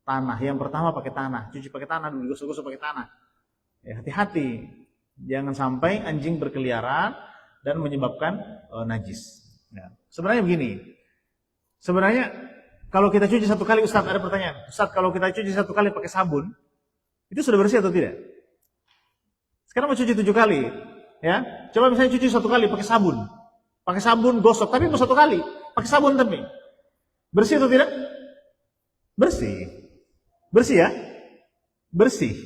tanah. Yang pertama pakai tanah, cuci pakai tanah dulu, gosok-gosok pakai tanah. Ya, hati-hati, jangan sampai anjing berkeliaran dan menyebabkan najis. Ya. Sebenarnya begini, sebenarnya kalau kita cuci 1 kali, Ustaz ada pertanyaan, Ustaz kalau kita cuci 1 kali pakai sabun, itu sudah bersih atau tidak? Sekarang mau cuci 7 kali, ya, coba misalnya cuci 1 kali pakai sabun gosok, tapi mau 1 kali, pakai sabun tapi bersih atau tidak? Bersih. Bersih ya? Bersih.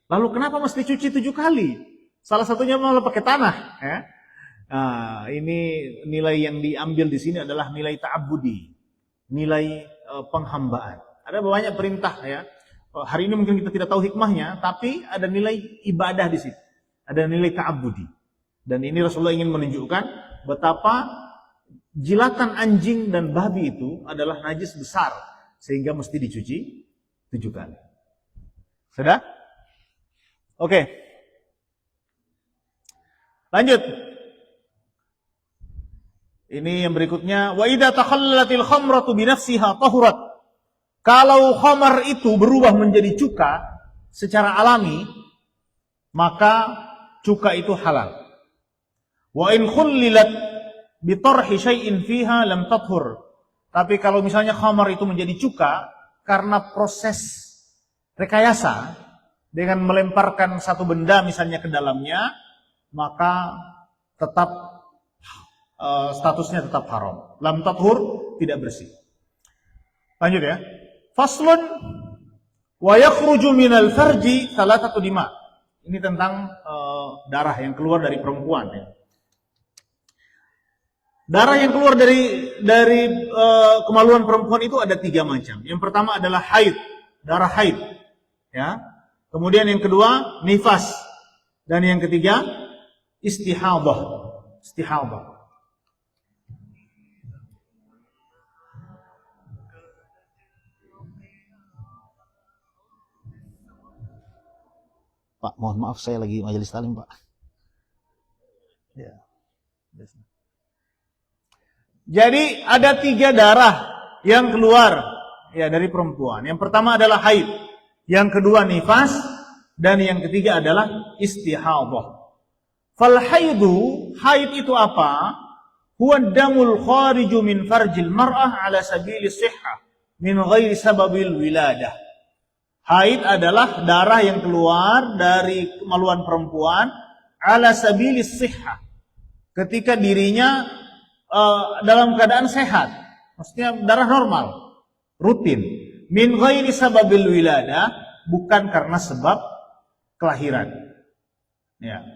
Lalu kenapa mesti cuci 7 kali? Salah satunya malah pakai tanah. Ya? Nah, ini nilai yang diambil di sini adalah nilai ta'abbudi. Nilai penghambaan. Ada banyak perintah ya. Hari ini mungkin kita tidak tahu hikmahnya, tapi ada nilai ibadah di sini. Ada nilai ta'abbudi. Dan ini Rasulullah ingin menunjukkan betapa jilatan anjing dan babi itu adalah najis besar. Sehingga mesti dicuci 7 kali. Sudah? Oke. Lanjut. Ini yang berikutnya, wa idza takhallatil khamratu bi nafsiha tahurat. Kalau khamar itu berubah menjadi cuka secara alami, maka cuka itu halal. Wa in khullilat bi tarhi syai'in fiha lam tathur. Tapi kalau misalnya khamar itu menjadi cuka karena proses rekayasa dengan melemparkan satu benda misalnya ke dalamnya, maka tetap statusnya tetap haram. Lam tathur, tidak bersih. Lanjut ya. Faslun wa yakhruju minal farji thalathatu dima. Ini tentang darah yang keluar dari perempuan ya. Darah yang keluar dari kemaluan perempuan itu ada 3 macam. Yang pertama adalah haid, darah haid. Ya. Kemudian yang kedua nifas, dan yang ketiga istihadah. Istihadah. Pak, mohon maaf saya lagi majelis talim, Pak. Ya. Jadi ada 3 darah yang keluar ya dari perempuan. Yang pertama adalah haid, yang kedua nifas, dan yang ketiga adalah istihadah. Fal haidu, haid itu apa? Huwa damul khariju min farjil mar'ah ala sabili sihhah min ghairi sababil wiladah. Haid adalah darah yang keluar dari kemaluan perempuan ala sabili sihhah, ketika dirinya dalam keadaan sehat, maksudnya darah normal, rutin. Min ghairi sababil wiladah, bukan karena sebab kelahiran. Ya.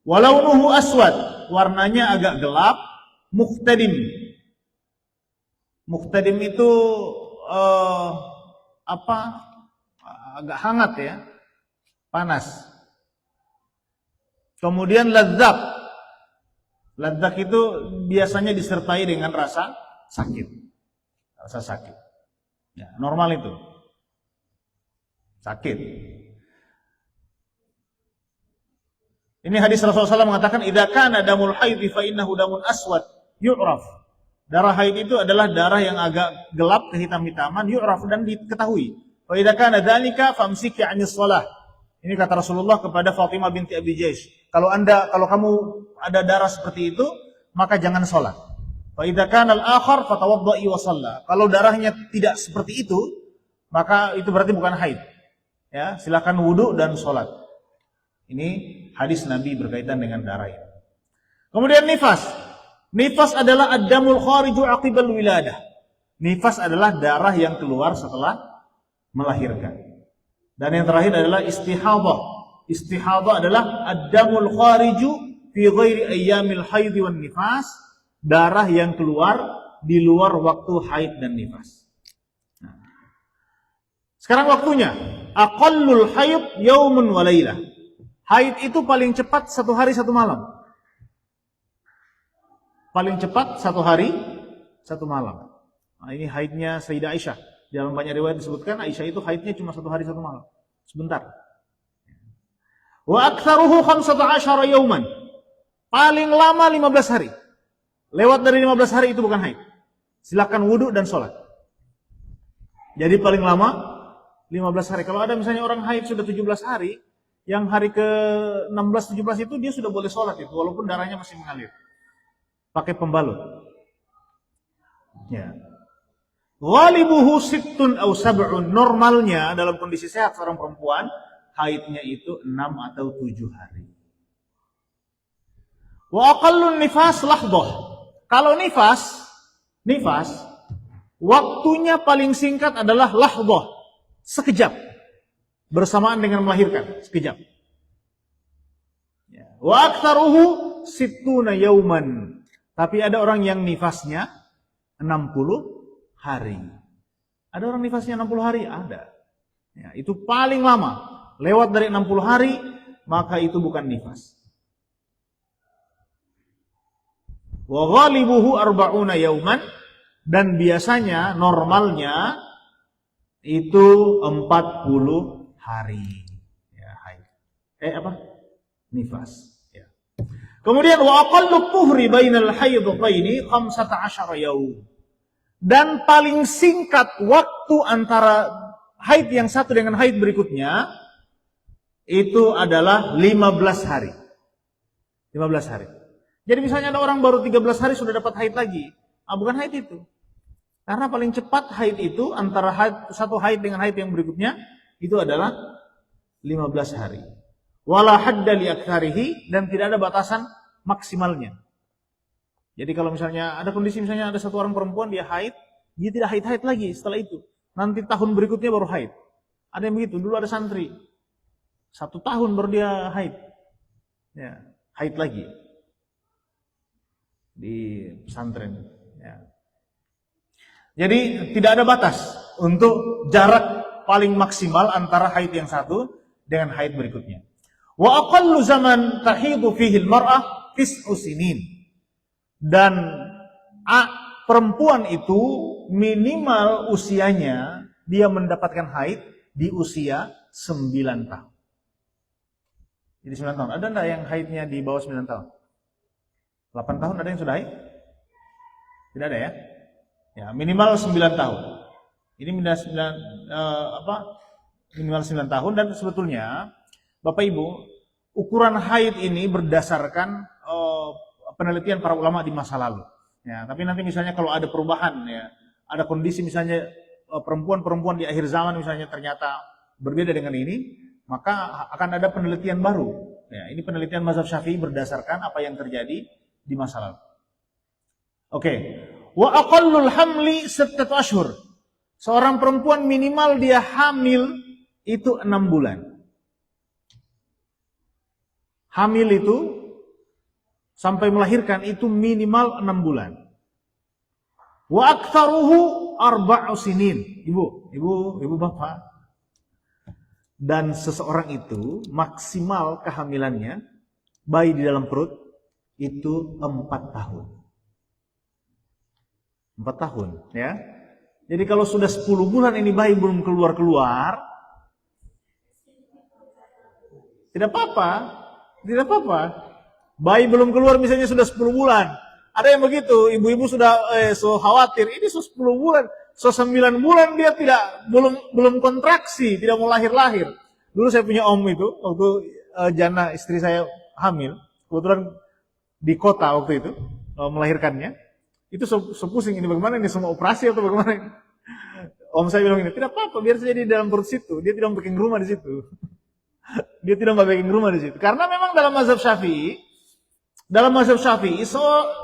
Walaunuhu aswad, warnanya agak gelap, muqtadim. Muqtadim itu agak hangat ya, panas. Kemudian ladzak. Ladzak itu biasanya disertai dengan rasa sakit. Rasa sakit. Ya, normal itu. Sakit. Ini hadis Rasulullah SAW mengatakan, "Idza kana damul haidhi fa innahu damun aswad yu'raf." Darah haid itu adalah darah yang agak gelap, kehitam-hitaman, yu'raf, dan diketahui. Wa idza kana dzalika famsiki 'anis shalah. Ini kata Rasulullah kepada Fatimah binti Abi Jaish. Kalau kamu ada darah seperti itu, maka jangan sholat. Fa idza kana al-akhar fatawadda'i wa shalla. Kalau darahnya tidak seperti itu, maka itu berarti bukan haid. Ya, silakan wudu dan sholat. Ini hadis Nabi berkaitan dengan darah ini. Kemudian nifas. Nifas adalah ad-damul khariju aqibal wiladah. Nifas adalah darah yang keluar setelah melahirkan. Dan yang terakhir adalah istihadah. Istihadah adalah ad-damul khariju fi ghairi ayyamil haid wan nifas, darah yang keluar di luar waktu haid dan nifas. Nah. Sekarang waktunya, aqallul haid yaumun wa lailah. Haid itu paling cepat 1 hari 1 malam. Paling cepat 1 hari 1 malam. Nah, ini haidnya Sayyidah Aisyah. Dalam banyak riwayat disebutkan Aisyah itu haidnya cuma 1 hari 1 malam. Sebentar. Wa aktsaruhu 15 yauman. Paling lama 15 hari. Lewat dari 15 hari itu bukan haid. Silakan wudu dan sholat. Jadi paling lama 15 hari. Kalau ada misalnya orang haid sudah 17 hari, yang hari ke 16-17 itu dia sudah boleh sholat itu, walaupun darahnya masih mengalir. Pakai pembalut. Ya. Ghalibuhu sittun aw sab'un. Normalnya dalam kondisi sehat seorang perempuan, haidnya itu 6 atau 7 hari. Wa aqallun nifas lahdah. Kalau nifas, waktunya paling singkat adalah lahdah, sekejap. Bersamaan dengan melahirkan, sekejap. Wa aktsaruhu sittuna yauman. Tapi ada orang yang nifasnya 60 hari. Ada orang nifasnya 60 hari? Ada. Ya, itu paling lama. Lewat dari 60 hari, maka itu bukan nifas. Wa ghalibuhu arba'una yauman. Dan biasanya, normalnya, itu 40 hari. Ya, haid. Nifas. Ya. Kemudian, wa aqallu tuhri bainal haidataini 15 yaum. Dan paling singkat waktu antara haid yang satu dengan haid berikutnya itu adalah 15 hari. 15 hari. Jadi misalnya ada orang baru 13 hari sudah dapat haid lagi. Bukan haid itu. Karena paling cepat haid itu antara satu haid dengan haid yang berikutnya itu adalah 15 hari. Wala hadda li aktsarihi, dan tidak ada batasan maksimalnya. Jadi kalau misalnya ada kondisi misalnya ada satu orang perempuan dia haid, dia tidak haid lagi setelah itu. Nanti tahun berikutnya baru haid. Ada yang begitu. Dulu ada santri 1 tahun baru dia haid. Ya, haid lagi di pesantren. Ya. Jadi tidak ada batas untuk jarak paling maksimal antara haid yang satu dengan haid berikutnya. Wa aqallu zaman tahidu fihi al-mar'ah 9 sinin. Dan perempuan itu minimal usianya dia mendapatkan haid di usia 9 tahun. Jadi 9 tahun. Ada enggak yang haidnya di bawah 9 tahun? 8 tahun ada yang sudah haid? Tidak ada ya? Ya, minimal 9 tahun. Ini minimal 9 tahun, dan sebetulnya Bapak Ibu, ukuran haid ini berdasarkan penelitian para ulama di masa lalu. Ya, tapi nanti misalnya kalau ada perubahan ya, ada kondisi misalnya perempuan-perempuan di akhir zaman misalnya ternyata berbeda dengan ini, maka akan ada penelitian baru. Ya, ini penelitian mazhab Syafi'i berdasarkan apa yang terjadi di masa lalu. Oke. Wa aqallul hamli 7 ashhur. Seorang perempuan minimal dia hamil itu 6 bulan. Hamil itu sampai melahirkan itu minimal 6 bulan. Wa aktsaruhu 4 sinin. Ibu bapak. Dan seseorang itu maksimal kehamilannya bayi di dalam perut itu 4 tahun. 4 tahun, ya. Jadi kalau sudah 10 bulan ini bayi belum keluar-keluar, tidak apa-apa. Tidak apa-apa. Bayi belum keluar misalnya sudah 10 bulan. Ada yang begitu, ibu-ibu sudah so khawatir, ini so 10 bulan, so 9 bulan dia belum kontraksi, tidak mau lahir-lahir. Dulu saya punya om itu, waktu Jana istri saya hamil, kebetulan di kota waktu itu melahirkannya. Itu so pusing, ini bagaimana ini, semua operasi atau bagaimana? Om saya bilang ini, tidak apa-apa, biar saja di dalam perut situ, dia tidak bikin rumah di situ. Dia tidak bikin rumah di situ. Karena memang dalam mazhab Syafi'i,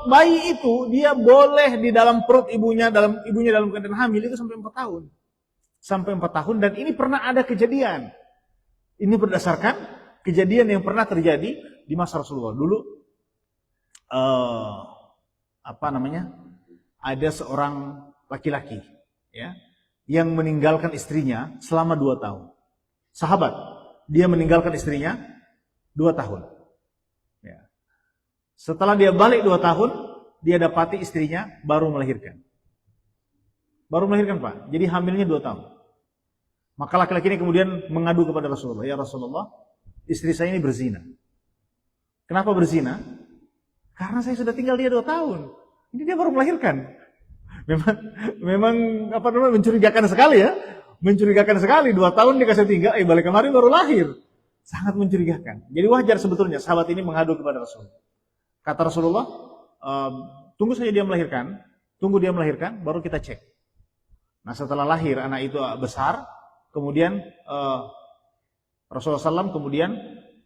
bayi itu dia boleh di dalam perut ibunya dalam keadaan hamil itu sampai 4 tahun. Sampai 4 tahun, dan ini pernah ada kejadian. Ini berdasarkan kejadian yang pernah terjadi di masa Rasulullah. Dulu ada seorang laki-laki ya yang meninggalkan istrinya selama 2 tahun. Sahabat, dia meninggalkan istrinya 2 tahun. Ya. Setelah dia balik 2 tahun, dia dapati istrinya baru melahirkan. Baru melahirkan, Pak. Jadi hamilnya 2 tahun. Maka laki-laki ini kemudian mengadu kepada Rasulullah, "Ya Rasulullah, istri saya ini berzina." Kenapa berzina? Karena saya sudah tinggal dia 2 tahun. Ini dia baru melahirkan. Memang mencurigakan sekali ya. Mencurigakan sekali, 2 tahun dikasih tinggal, balik kemarin baru lahir. Sangat mencurigakan. Jadi wajar sebetulnya sahabat ini mengadu kepada Rasulullah. Kata Rasulullah, tunggu saja dia melahirkan, baru kita cek. Nah setelah lahir anak itu besar, kemudian Rasulullah SAW kemudian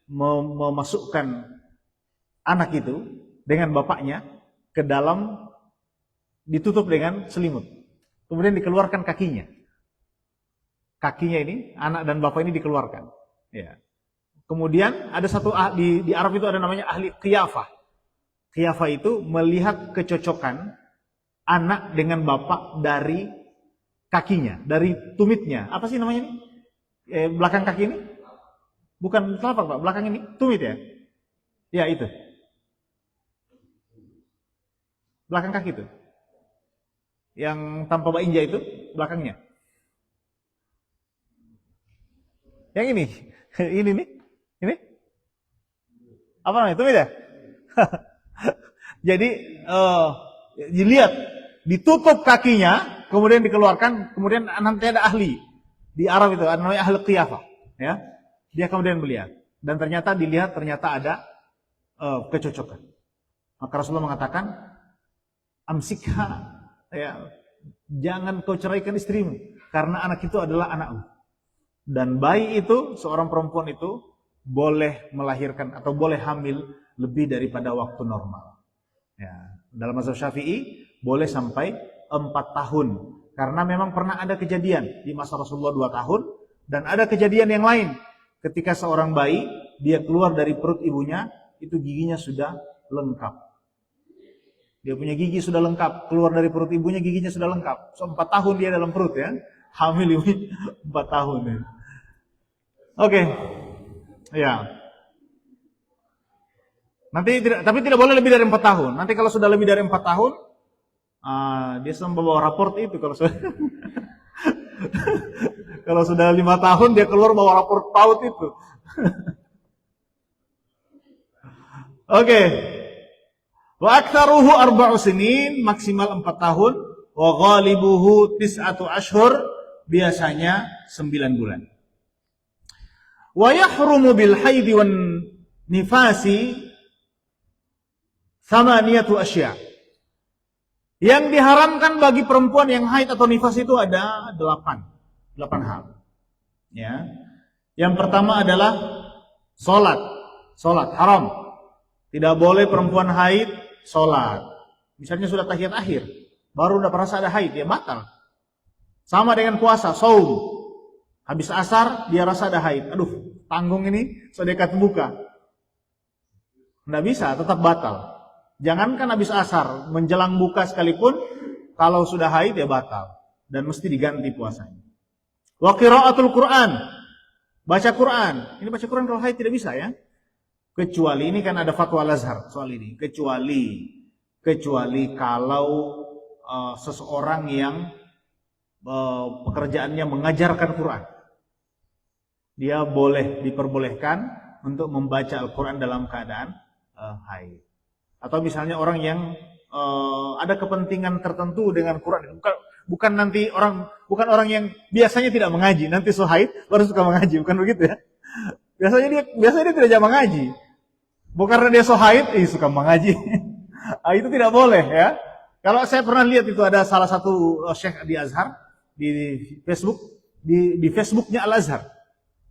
memasukkan anak itu dengan bapaknya ke dalam, ditutup dengan selimut. Kemudian dikeluarkan kakinya. Kakinya ini, anak dan bapak ini dikeluarkan. Ya. Kemudian ada satu di Arab itu ada namanya ahli qiyafah. Qiyafah itu melihat kecocokan anak dengan bapak dari kakinya, dari tumitnya. Apa sih namanya ini? Belakang kaki ini? Bukan telapak, Pak. Belakang ini tumit ya? Ya itu. Belakang kaki itu. Yang tanpa inja itu belakangnya. Yang ini, ini nih, ini apa namanya? Tumit ya? Jadi dilihat, ditutup kakinya, kemudian dikeluarkan, kemudian nanti ada ahli di Arab itu, ada namanya ahli qiyafah, ya. Dia kemudian melihat. Dan ternyata ada kecocokan. Maka Rasulullah mengatakan, amsikha, ya, jangan kau ceraikan istrimu. Karena anak itu adalah anakmu. Dan bayi itu, seorang perempuan itu, boleh melahirkan atau boleh hamil lebih daripada waktu normal. Ya, dalam mazhab Syafi'i, boleh sampai 4 tahun. Karena memang pernah ada kejadian di masa Rasulullah 2 tahun. Dan ada kejadian yang lain. Ketika seorang bayi, dia keluar dari perut ibunya, itu giginya sudah lengkap. Dia punya gigi sudah lengkap. Keluar dari perut ibunya, giginya sudah lengkap. So, 4 tahun dia dalam perut ya. Hamil ibu 4 tahun ya. Oke. Ya. Tapi tidak boleh lebih dari 4 tahun. Nanti kalau sudah lebih dari 4 tahun, dia sedang membawa raport itu kalau sudah kalau sudah 5 tahun dia keluar bawa raport PAUD itu. Oke. Wa aktsaruhu 4 sinin, maksimal 4 tahun, wa ghalibuhu 9 ashhur, biasanya 9 bulan. Wa yahrumu bil haidi wan nifasi 8 asya'. Yang diharamkan bagi perempuan yang haid atau nifas itu ada 8 hal. Ya. Yang pertama adalah salat haram. Tidak boleh perempuan haid salat. Misalnya sudah tahiyat akhir, baru udah merasa ada haid, dia batal. Sama dengan puasa, saum. Habis asar dia rasa ada haid. Aduh, tanggung ini sedekat buka. Nggak bisa, tetap batal. Jangankan habis asar, menjelang buka sekalipun, kalau sudah haid ya batal. Dan mesti diganti puasanya. Wa qiraatul Qur'an. Baca Quran. Ini baca Quran kalau haid tidak bisa ya. Kecuali, ini kan ada fatwa Al-Azhar soal ini. Kecuali kalau seseorang yang pekerjaannya mengajarkan Quran. Dia diperbolehkan untuk membaca Al-Quran dalam keadaan haid. Atau misalnya orang yang ada kepentingan tertentu dengan Quran. Bukan orang yang biasanya tidak mengaji, nanti so haid baru suka mengaji, bukan begitu ya? Biasanya dia tidak jam mengaji. Bukan karena dia so haid, suka mengaji. Itu tidak boleh ya. Kalau saya pernah lihat itu ada salah satu syekh di Azhar di Facebook, di Facebooknya Al-Azhar,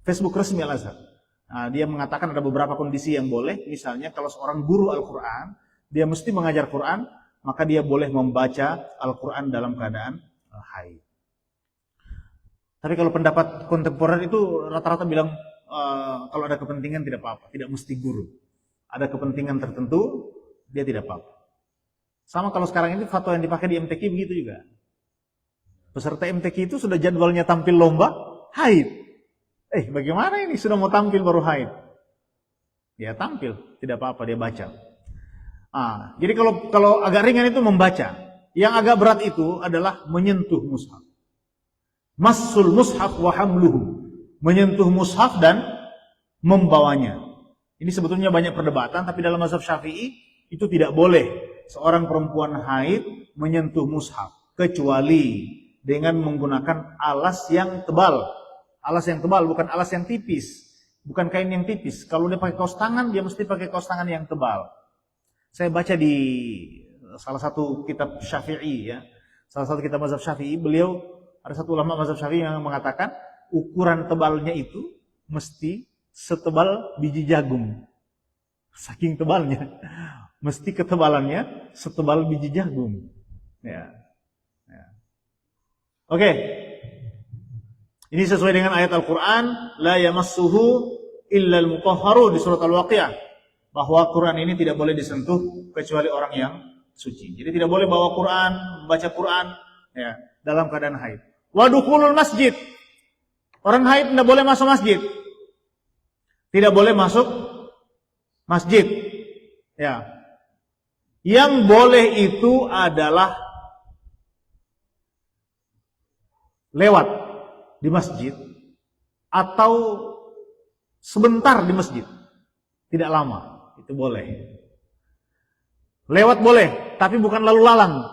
Facebook resmi Al-Azhar. Nah, dia mengatakan ada beberapa kondisi yang boleh. Misalnya kalau seorang guru Al-Quran, dia mesti mengajar Quran, maka dia boleh membaca Al-Quran dalam keadaan haid. Tapi kalau pendapat kontemporer itu rata-rata bilang kalau ada kepentingan tidak apa-apa, tidak mesti guru. Ada kepentingan tertentu, dia tidak apa-apa. Sama kalau sekarang ini fatwa yang dipakai di MTQ begitu juga. Peserta MTQ itu sudah jadwalnya tampil lomba, haid. Bagaimana ini sudah mau tampil baru haid? Ya tampil, tidak apa-apa dia baca. Jadi kalau agak ringan itu membaca. Yang agak berat itu adalah menyentuh mushaf. Massul mushaf wa hamluhu. Menyentuh mushaf dan membawanya. Ini sebetulnya banyak perdebatan, tapi dalam mazhab Syafi'i itu tidak boleh seorang perempuan haid menyentuh mushaf kecuali dengan menggunakan alas yang tebal. Alas yang tebal, bukan alas yang tipis. Bukan kain yang tipis. Kalau dia pakai kaos tangan, dia mesti pakai kaos tangan yang tebal. Saya baca di salah satu kitab Syafi'i ya. Salah satu kitab mazhab Syafi'i, ada satu ulama mazhab Syafi'i yang mengatakan ukuran tebalnya itu mesti setebal biji jagung. Saking tebalnya. Mesti ketebalannya setebal biji jagung. Ya. Oke. Ini sesuai dengan ayat Al-Quran, la yamassuhu illa al-mutahharun di surat Al-Waqiah, bahwa Quran ini tidak boleh disentuh kecuali orang yang suci. Jadi tidak boleh bawa Quran, baca Quran ya, dalam keadaan haid. Wa dukhulul masjid. Orang haid tidak boleh masuk masjid. Tidak boleh masuk masjid. Ya. Yang boleh itu adalah lewat di masjid atau sebentar di masjid, tidak lama, itu boleh. Lewat boleh, tapi bukan lalu lalang,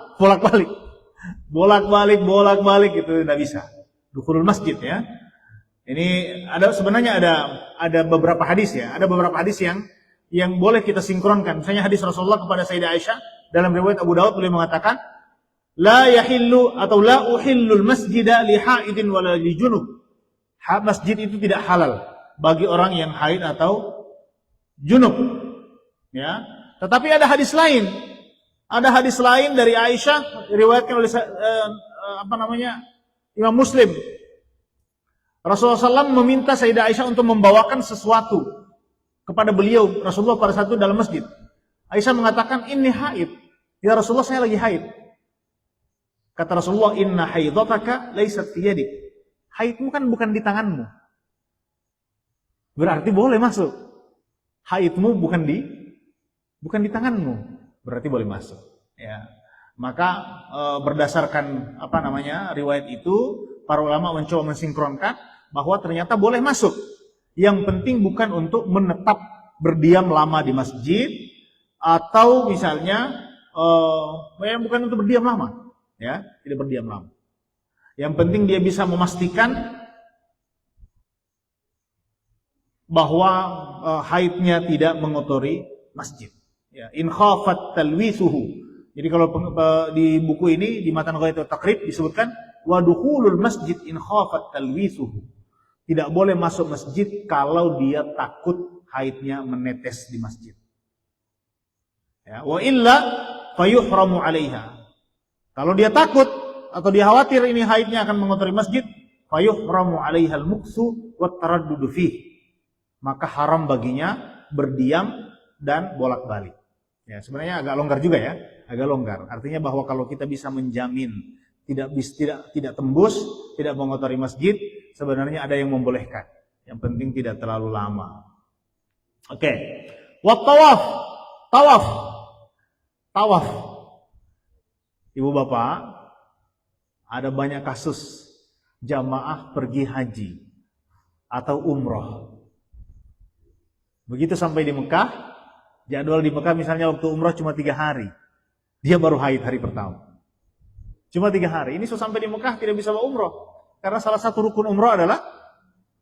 bolak-balik itu tidak bisa. Dukhulul masjid ya. Ini sebenarnya ada beberapa hadis ya, ada beberapa hadis yang boleh kita sinkronkan. Misalnya hadis Rasulullah kepada Sayyidah Aisyah dalam riwayat Abu Daud, beliau mengatakan, la yahillu atau la uhillul masjida li haidin wala li junub. Masjid itu tidak halal bagi orang yang haid atau junub. Ya. Tetapi ada hadis lain. Ada hadis lain dari Aisyah diriwayatkan oleh Imam Muslim. Rasulullah SAW meminta Sayyidah Aisyah untuk membawakan sesuatu kepada beliau, Rasulullah pada saat itu dalam masjid. Aisyah mengatakan, ini haid. Ya Rasulullah, saya lagi haid. Kata Rasulullah, inna haidataka laysat fi yadik. Haidmu kan bukan di tanganmu. Berarti boleh masuk. Haidmu bukan di tanganmu. Berarti boleh masuk. Ya. Maka berdasarkan riwayat itu, para ulama mencoba mensinkronkan bahwa ternyata boleh masuk. Yang penting bukan untuk menetap berdiam lama di masjid, atau misalnya bukan untuk berdiam lama, ya, tidak berdiam lama. Yang penting dia bisa memastikan bahwa haidnya tidak mengotori masjid. Ya, in khafat talwithuhu. Jadi kalau di buku ini di matan Ghayatul Taqrib disebutkan wa dukhulul masjid in khafat talwithuhu. Tidak boleh masuk masjid kalau dia takut haidnya menetes di masjid. Ya, wa illa fayuhramu 'alaiha. Kalau dia takut atau dia khawatir ini haidnya akan mengotori masjid, fayuhramu 'alaiha al-mukthu wat taraddudu fihi. Maka haram baginya berdiam dan bolak-balik. Ya, sebenarnya agak longgar juga ya, agak longgar. Artinya bahwa kalau kita bisa menjamin tidak tembus, tidak mengotori masjid, sebenarnya ada yang membolehkan. Yang penting tidak terlalu lama. Oke. Wat tawaf. Ibu bapak, ada banyak kasus jamaah pergi haji atau umroh. Begitu sampai di Mekah, jadwal di Mekah misalnya waktu umroh cuma 3 hari. Dia baru haid hari pertama. Cuma 3 hari. Ini sampai di Mekah tidak bisa umroh. Karena salah satu rukun umroh adalah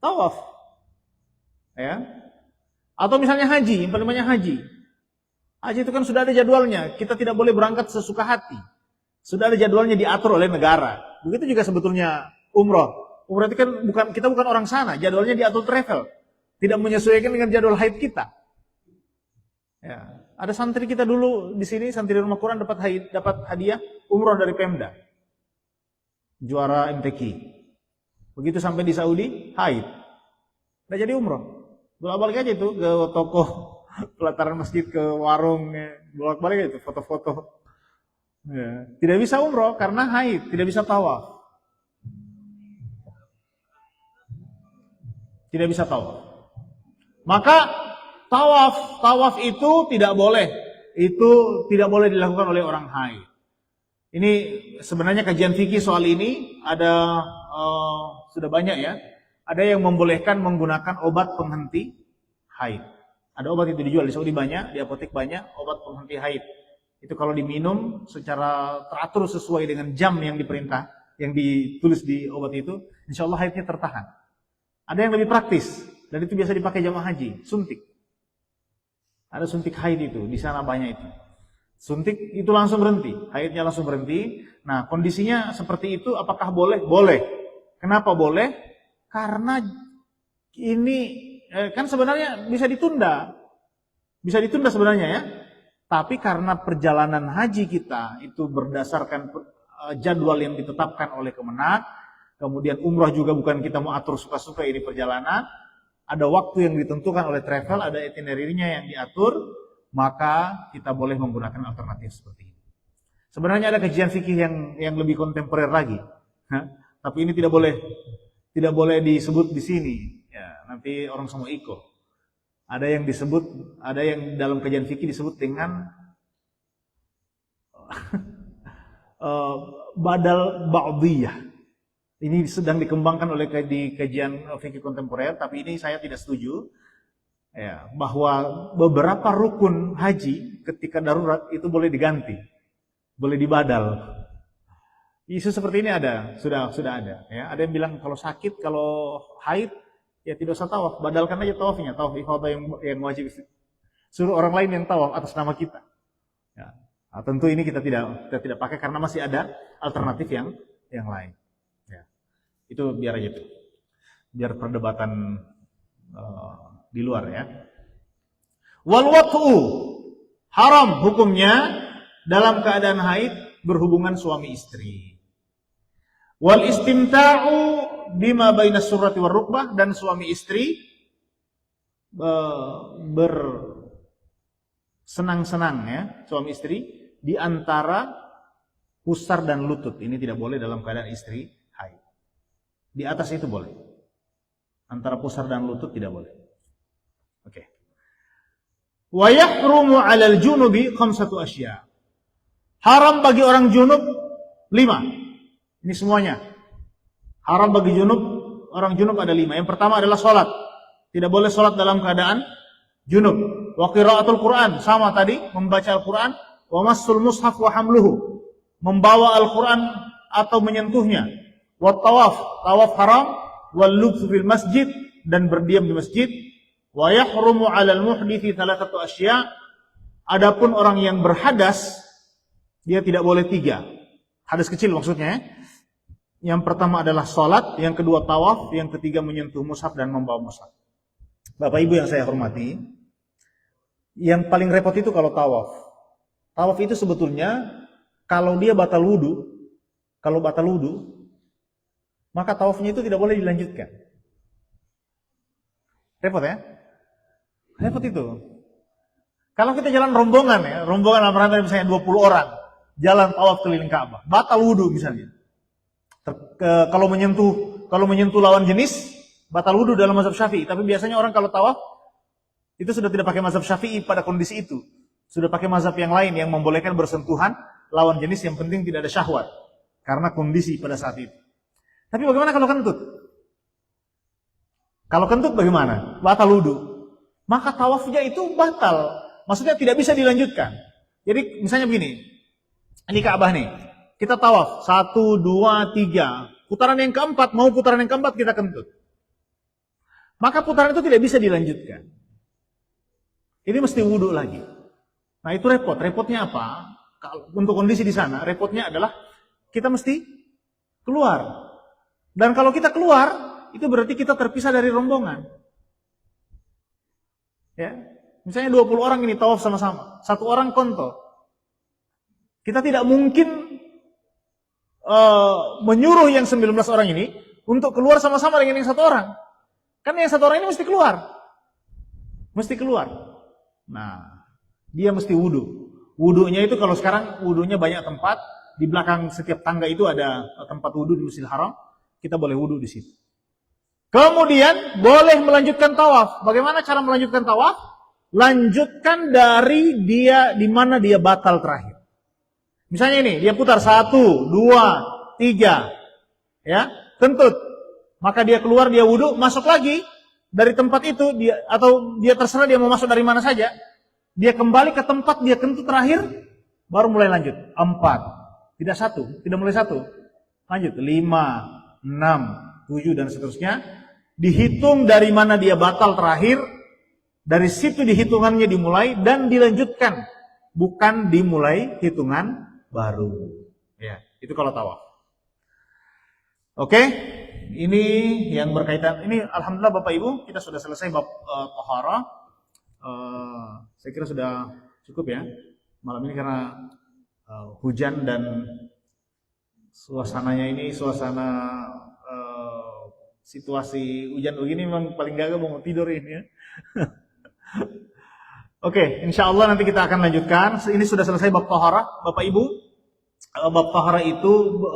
tawaf. Ya. Atau misalnya haji, yang namanya haji. Haji itu kan sudah ada jadwalnya. Kita tidak boleh berangkat sesuka hati. Sudah ada jadwalnya diatur oleh negara. Begitu juga sebetulnya umroh. Umroh itu kan kita bukan orang sana. Jadwalnya diatur travel. Tidak menyesuaikan dengan jadwal haid kita. Ya. Ada santri kita dulu di sini, santri rumah Quran dapat hadiah umroh dari Pemda. Juara MTQ. Begitu sampai di Saudi, haid. Nggak jadi umroh. Bolak-balik aja itu ke toko pelataran masjid, ke warung, bolak-balik itu foto-foto. Ya. Tidak bisa umroh karena haid, tidak bisa tawaf. Tidak bisa tawaf. Maka tawaf itu tidak boleh. Itu tidak boleh dilakukan oleh orang haid. Ini sebenarnya kajian fikih soal ini ada sudah banyak ya. Ada yang membolehkan menggunakan obat penghenti haid. Ada obat itu dijual di Saudi banyak, di apotek banyak obat penghenti haid. Itu kalau diminum secara teratur sesuai dengan jam yang diperintah, yang ditulis di obat itu, insya Allah haidnya tertahan. Ada yang lebih praktis dan itu biasa dipakai jamaah haji, suntik. Ada suntik haid itu, di sana banyak itu. Suntik itu langsung berhenti, haidnya langsung berhenti. Nah, kondisinya seperti itu apakah boleh? Boleh. Kenapa boleh? Karena ini kan sebenarnya bisa ditunda. Bisa ditunda sebenarnya ya. Tapi karena perjalanan haji kita itu berdasarkan jadwal yang ditetapkan oleh Kemenak, kemudian umrah juga bukan kita mau atur suka-suka ini perjalanan, ada waktu yang ditentukan oleh travel, ada itinerary-nya yang diatur, maka kita boleh menggunakan alternatif seperti ini. Sebenarnya ada kajian fikih yang lebih kontemporer lagi, tapi ini tidak boleh disebut di sini. Ya, nanti orang semua ikut. Ada yang dalam kajian fikih disebut dengan badal ba'diyah. Ini sedang dikembangkan oleh di kajian fikih kontemporer, tapi ini saya tidak setuju. Ya, bahwa beberapa rukun haji ketika darurat itu boleh diganti, boleh dibadal. Isu seperti ini ada, sudah ada. Ya, ada yang bilang kalau sakit, kalau haid, ya tidak usah tawaf, badalkan aja tawafnya, tawaf ifadah yang wajib. Suruh orang lain yang tawaf atas nama kita. Ya. Nah, tentu ini kita tidak pakai karena masih ada alternatif yang lain. Ya. Itu biar aja tuh, biar perdebatan di luar ya. Wal wat'u haram hukumnya dalam keadaan haid berhubungan suami istri. Wal istimta'u bima baina surrati war rukbah, dan suami istri bersenang-senang ya, suami istri di antara pusar dan lutut. Ini tidak boleh dalam keadaan istri haid. Di atas itu boleh. Antara pusar dan lutut tidak boleh. Oke. Wa yahrumu 'alal junubi khamsatu asya. Haram bagi orang junub 5. Ini semuanya. Haram bagi orang junub ada 5. Yang pertama adalah sholat. Tidak boleh sholat dalam keadaan junub. Wa qiraatul Quran, sama tadi, membaca Al-Quran. Wa massul mushaf wa hamluhu, membawa Al-Quran atau menyentuhnya. Wa tawaf haram. Wal lubsu fil masjid, dan berdiam di masjid. Wa yahrumu 'alal muhdithi thalathatu asya. Adapun orang yang berhadas, dia tidak boleh 3. Hadas kecil maksudnya ya. Yang pertama adalah sholat, yang kedua tawaf, yang ketiga menyentuh mushaf dan membawa mushaf. Bapak Ibu yang saya hormati, yang paling repot itu kalau tawaf. Tawaf itu sebetulnya kalau dia batal wudu, maka tawafnya itu tidak boleh dilanjutkan. Repot ya? Repot itu. Kalau kita jalan rombongan ya, rombongan dalam misalnya 20 orang, jalan tawaf keliling Ka'bah, batal wudu misalnya. Kalau menyentuh lawan jenis, batal wudu dalam mazhab Syafi'i. Tapi biasanya orang kalau tawaf itu sudah tidak pakai mazhab Syafi'i pada kondisi itu. Sudah pakai mazhab yang lain yang membolehkan bersentuhan lawan jenis, yang penting tidak ada syahwat karena kondisi pada saat itu. Tapi bagaimana kalau kentut? Kalau kentut bagaimana? Batal wudu. Maka tawafnya itu batal. Maksudnya tidak bisa dilanjutkan. Jadi misalnya begini. Ini Ka'bah nih. Kita tawaf 1, 2, 3. Putaran yang keempat, kita kentut. Maka putaran itu tidak bisa dilanjutkan. Ini mesti wudu lagi. Nah itu repot. Repotnya apa? Untuk kondisi di sana, repotnya adalah kita mesti keluar. Dan kalau kita keluar, itu berarti kita terpisah dari rombongan. Ya, misalnya 20 orang ini tawaf sama-sama, 1 orang konto. Kita tidak mungkin menyuruh yang 19 orang ini untuk keluar sama-sama dengan yang 1 orang. Karena yang 1 orang ini mesti keluar. Nah, dia mesti wudu. Wudunya itu kalau sekarang wudunya banyak tempat. Di belakang setiap tangga itu ada tempat wudu di Masjidil Haram. Kita boleh wudu di situ. Kemudian boleh melanjutkan tawaf. Bagaimana cara melanjutkan tawaf? Lanjutkan dari dia di mana dia batal terakhir. Misalnya ini, dia putar 1, 2, 3. Ya, kentut. Maka dia keluar, dia wudu, masuk lagi dari tempat itu, atau dia terserah dia mau masuk dari mana saja. Dia kembali ke tempat dia kentut terakhir, baru mulai lanjut. 4. Tidak 1, tidak mulai 1. Lanjut 5, 6, 7 dan seterusnya. Dihitung dari mana dia batal terakhir, dari situ dihitungannya dimulai dan dilanjutkan. Bukan dimulai hitungan baru. Ya, itu kalau tawaf. Oke, ini yang berkaitan. Ini alhamdulillah Bapak Ibu, kita sudah selesai bab taharah. Saya kira sudah cukup ya malam ini karena hujan dan suasananya ini suasana situasi hujan begini memang paling gagal mau tidur ini ya. Oke, insya Allah nanti kita akan lanjutkan. Ini sudah selesai bab taharah, Bapak Ibu. Bab taharah itu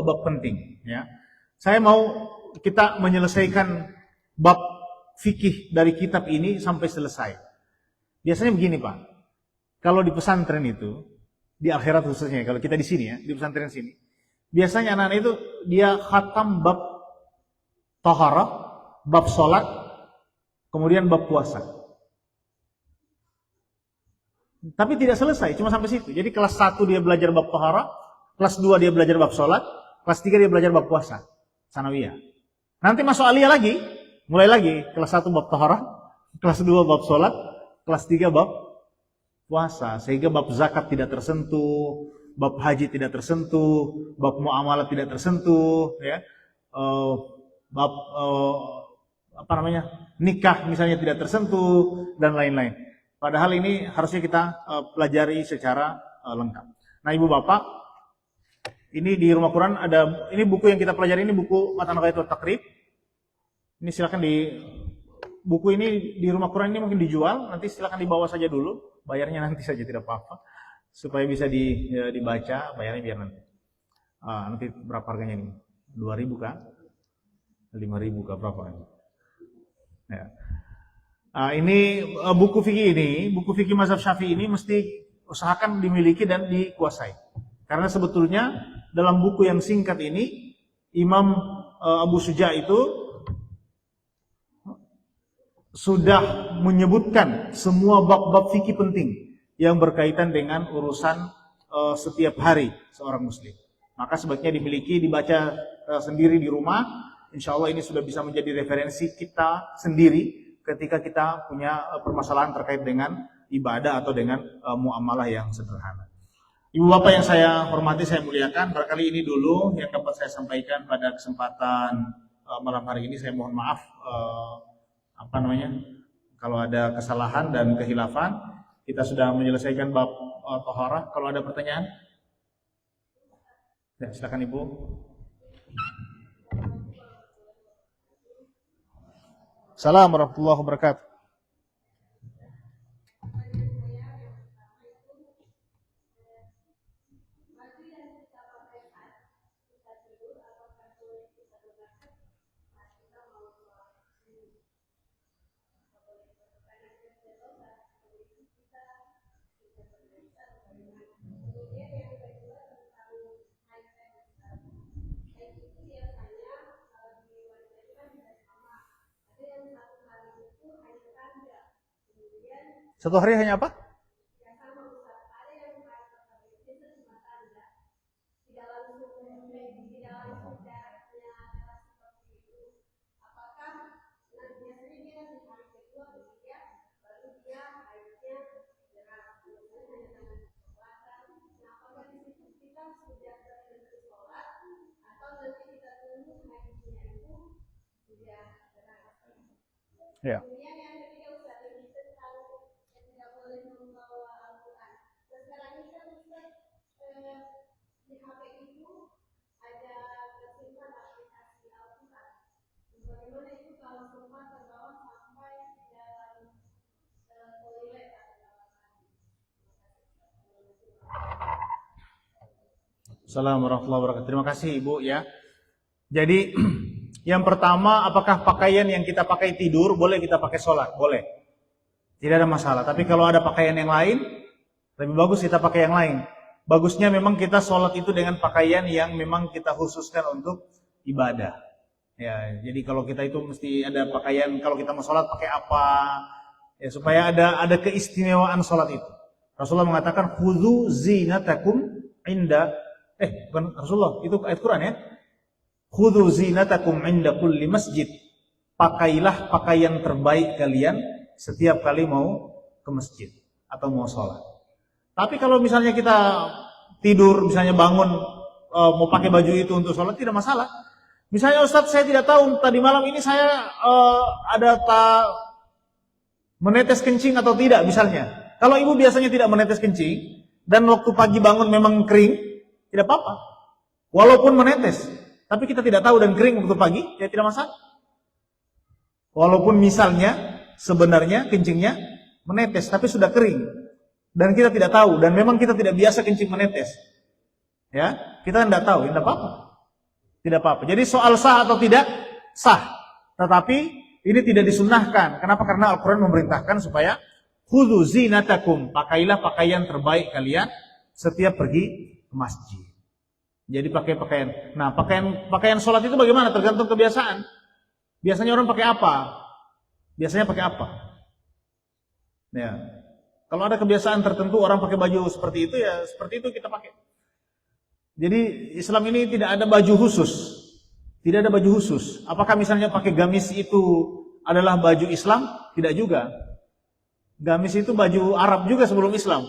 bab penting. Ya, saya mau kita menyelesaikan bab fikih dari kitab ini sampai selesai. Biasanya begini Pak, kalau di pesantren itu, di akhirat khususnya, kalau kita di sini ya, di pesantren sini, biasanya anak-anak itu dia khatam bab taharah, bab sholat, kemudian bab puasa. Tapi tidak selesai, cuma sampai situ. Jadi kelas 1 dia belajar bab taharah, kelas 2 dia belajar bab sholat, kelas 3 dia belajar bab puasa, sanawiyah. Nanti masuk aliyah lagi, mulai lagi, kelas 1 bab taharah, kelas 2 bab sholat, kelas 3 bab puasa. Sehingga bab zakat tidak tersentuh, bab haji tidak tersentuh, bab muamalah tidak tersentuh, ya. Bab nikah misalnya tidak tersentuh dan lain-lain. Padahal ini harusnya kita pelajari secara lengkap. Nah, Ibu Bapak, ini di Rumah Quran ada, ini buku yang kita pelajari, ini buku Matan Ghayatul Taqrib. Ini silakan buku ini di Rumah Quran ini mungkin dijual, nanti silakan dibawa saja dulu, bayarnya nanti saja tidak apa-apa, supaya bisa dibaca, bayarnya biar nanti. Nanti berapa harganya ini? 2.000 kah? 5.000 kah? Berapa kan? Ya. Ini buku fikih mazhab Syafi'i ini mesti usahakan dimiliki dan dikuasai. Karena sebetulnya dalam buku yang singkat ini Imam Abu Suja itu sudah menyebutkan semua bab-bab fikih penting yang berkaitan dengan urusan setiap hari seorang muslim. Maka sebaiknya dimiliki, dibaca sendiri di rumah. Insya Allah ini sudah bisa menjadi referensi kita sendiri ketika kita punya permasalahan terkait dengan ibadah atau dengan muamalah yang sederhana. Ibu Bapak yang saya hormati, saya muliakan, barangkali ini dulu yang dapat saya sampaikan pada kesempatan malam hari ini. Saya mohon maaf kalau ada kesalahan dan kehilafan. Kita sudah menyelesaikan bab taharah. Kalau ada pertanyaan, ya, silakan Ibu. Assalamualaikum warahmatullahi wabarakatuh. Satu hari hanya apa? Ya. Assalamualaikum warahmatullahi wabarakatuh. Terima kasih Ibu ya. Jadi yang pertama, apakah pakaian yang kita pakai tidur boleh kita pakai sholat? Boleh. Tidak ada masalah. Tapi kalau ada pakaian yang lain, lebih bagus kita pakai yang lain. Bagusnya memang kita sholat itu dengan pakaian yang memang kita khususkan untuk ibadah. Ya, jadi kalau kita itu mesti ada pakaian, kalau kita mau sholat pakai apa? Ya, supaya ada keistimewaan sholat itu. Rasulullah mengatakan, khudzu zinatakum inda bukan Rasulullah, itu ayat Quran ya. Khudzu zinatakum inda kulli masjid. Pakailah pakaian terbaik kalian setiap kali mau ke masjid atau mau sholat. Tapi kalau misalnya kita tidur, misalnya bangun mau pakai baju itu untuk sholat, tidak masalah. Misalnya Ustadz, saya tidak tahu tadi malam ini saya ada menetes kencing atau tidak misalnya. Kalau ibu biasanya tidak menetes kencing dan waktu pagi bangun memang kering, tidak apa-apa. Walaupun menetes, tapi kita tidak tahu dan kering waktu pagi, ya tidak masalah. Walaupun misalnya sebenarnya kencingnya menetes, tapi sudah kering dan kita tidak tahu, dan memang kita tidak biasa kencing menetes, ya kita tidak tahu, tidak apa-apa, tidak apa-apa. Jadi soal sah atau tidak sah, tetapi ini tidak disunnahkan. Kenapa? Karena Al-Quran memerintahkan supaya khudzu zinatakum, pakailah pakaian terbaik kalian setiap pergi ke masjid. Jadi pakai pakaian. Nah, pakaian sholat itu bagaimana? Tergantung kebiasaan. Biasanya orang pakai apa? Biasanya pakai apa? Ya. Kalau ada kebiasaan tertentu orang pakai baju seperti itu, ya seperti itu kita pakai. Jadi Islam ini tidak ada baju khusus. Tidak ada baju khusus. Apakah misalnya pakai gamis itu adalah baju Islam? Tidak juga. Gamis itu baju Arab juga sebelum Islam.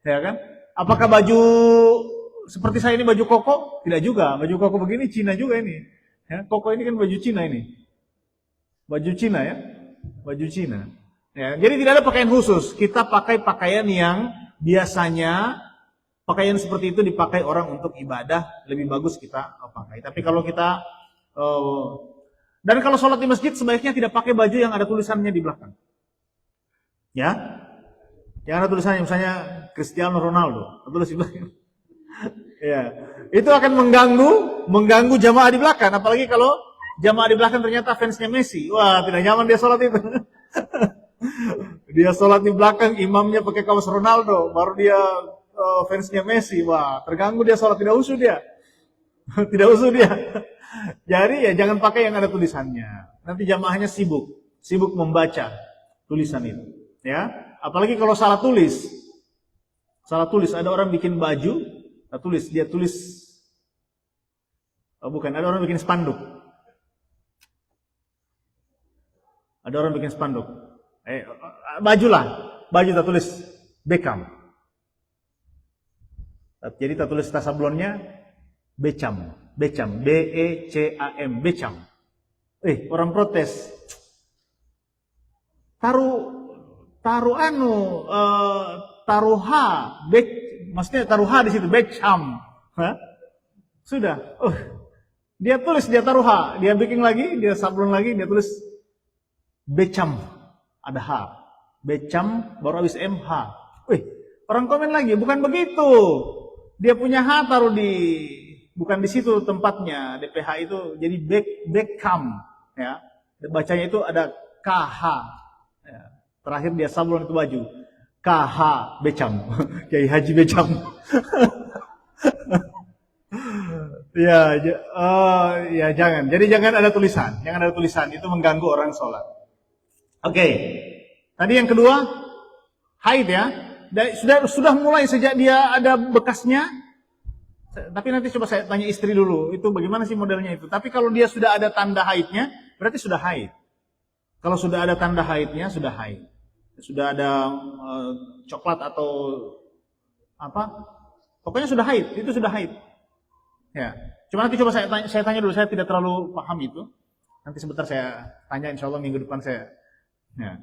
Ya kan? Apakah baju seperti saya ini baju koko? Tidak juga. Baju koko begini Cina juga ini. Ya, koko ini kan baju Cina ini. Baju Cina ya. Baju Cina. Ya, jadi tidak ada pakaian khusus. Kita pakai pakaian yang biasanya pakaian seperti itu dipakai orang untuk ibadah, lebih bagus kita pakai. Tapi kalau kita dan kalau sholat di masjid sebaiknya tidak pakai baju yang ada tulisannya di belakang. Ya, yang ada tulisannya misalnya Cristiano Ronaldo, tulis di belakang. Ya, itu akan mengganggu jamaah di belakang. Apalagi kalau jamaah di belakang ternyata fansnya Messi, wah tidak nyaman dia sholat itu. Dia sholat di belakang, imamnya pakai kaos Ronaldo, baru dia fansnya Messi, wah terganggu dia sholat, tidak usuh dia. Tidak usuh dia. Jadi ya jangan pakai yang ada tulisannya. Nanti jamaahnya sibuk membaca tulisan itu. Ya, apalagi kalau salah tulis. Salah tulis, ada orang bikin baju, dia tulis, ada orang bikin spanduk. Ada orang bikin spanduk. Baju tak tulis Beckham. Jadi tak tulis sablonnya Beckham, B-E-C-A-M, Beckham. Orang protes. Maksudnya taruh H di situ, Beckham. Sudah. Dia tulis, dia taruh H, dia bikin lagi, dia sablon lagi, dia tulis Beckham, ada H. Beckham baru habis MH. Orang komen lagi, bukan begitu. Dia punya H taruh bukan di situ tempatnya, DPH itu jadi Beckham, ya. Bacanya itu ada KH. Ya. Terakhir dia sablon itu baju. KH Beckham. Kiai Haji Beckham. Ya jangan. Jadi jangan ada tulisan. Jangan ada tulisan, itu mengganggu orang sholat. Oke. Tadi yang kedua, haid ya. Sudah mulai sejak dia ada bekasnya. Tapi nanti coba saya tanya istri dulu, itu bagaimana sih modelnya itu. Tapi kalau dia sudah ada tanda haidnya, berarti sudah haid. Kalau sudah ada tanda haidnya, sudah haid. Sudah ada coklat atau apa, pokoknya sudah haid, itu sudah haid. Ya, cuma nanti coba saya tanya dulu, saya tidak terlalu paham itu. Nanti sebentar saya tanya, insya Allah minggu depan saya. Ya.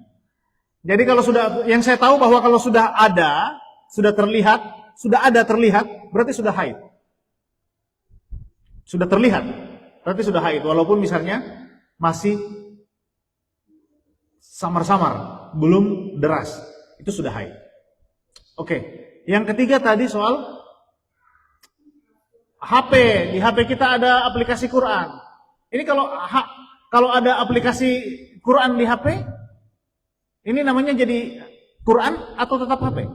Jadi kalau sudah, yang saya tahu bahwa kalau sudah ada, terlihat, berarti sudah haid. Sudah terlihat, berarti sudah haid. Walaupun misalnya masih samar-samar, belum deras, itu sudah haid. Oke, yang ketiga tadi soal HP. Di HP kita ada aplikasi Quran. Ini kalau ada aplikasi Quran di HP, ini namanya jadi Quran atau tetap HP?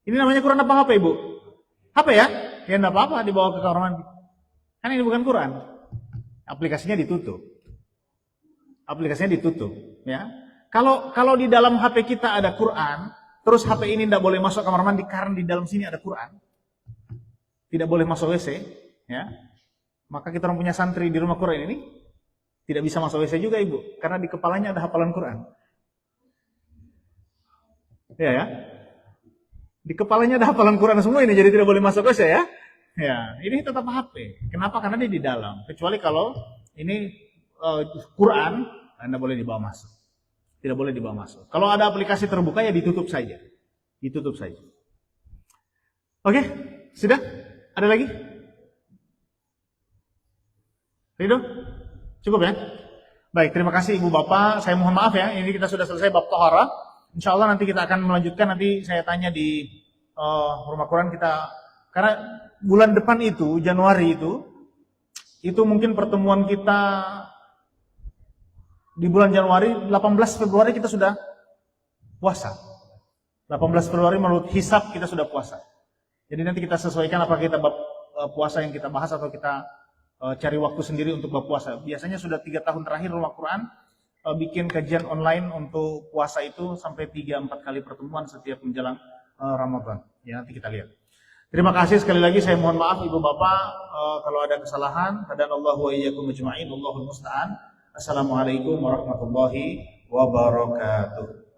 Ini namanya Quran apa HP, Ibu? HP ya? Ya enggak apa-apa dibawa ke kamar mandi. Kan ini bukan Quran. Aplikasinya ditutup. Ya. Kalau di dalam HP kita ada Quran, terus HP ini tidak boleh masuk kamar mandi karena di dalam sini ada Quran. Tidak boleh masuk WC, ya. Maka kita orang punya santri di rumah Quran ini tidak bisa masuk WC juga, Ibu, karena di kepalanya ada hafalan Quran. Ya. Di kepalanya ada hafalan Quran semua ini, jadi tidak boleh masuk WC ya. Ya, ini tetap HP. Kenapa? Karena dia di dalam. Kecuali kalau ini Quran, Anda boleh dibawa masuk. Tidak boleh dibawa masuk. Kalau ada aplikasi terbuka ya ditutup saja. Oke, sudah? Ada lagi? Ridho? Cukup ya? Baik, terima kasih Ibu Bapak. Saya mohon maaf ya, ini kita sudah selesai bab Tohara. Insya Allah nanti kita akan melanjutkan, nanti saya tanya di rumah Quran kita. Karena bulan depan itu, Januari itu mungkin pertemuan kita di bulan Januari, 18 Februari kita sudah puasa. 18 Februari menurut hisab kita sudah puasa. Jadi nanti kita sesuaikan apakah kita bab puasa yang kita bahas atau kita cari waktu sendiri untuk bab puasa. Biasanya sudah 3 tahun terakhir rumah Quran bikin kajian online untuk puasa itu sampai 3-4 kali pertemuan setiap menjelang Ramadan. Ya nanti kita lihat. Terima kasih sekali lagi, saya mohon maaf Ibu Bapak kalau ada kesalahan. Hadanallahu wa iyyakum ajma'in, Allahul musta'an. Assalamualaikum warahmatullahi wabarakatuh.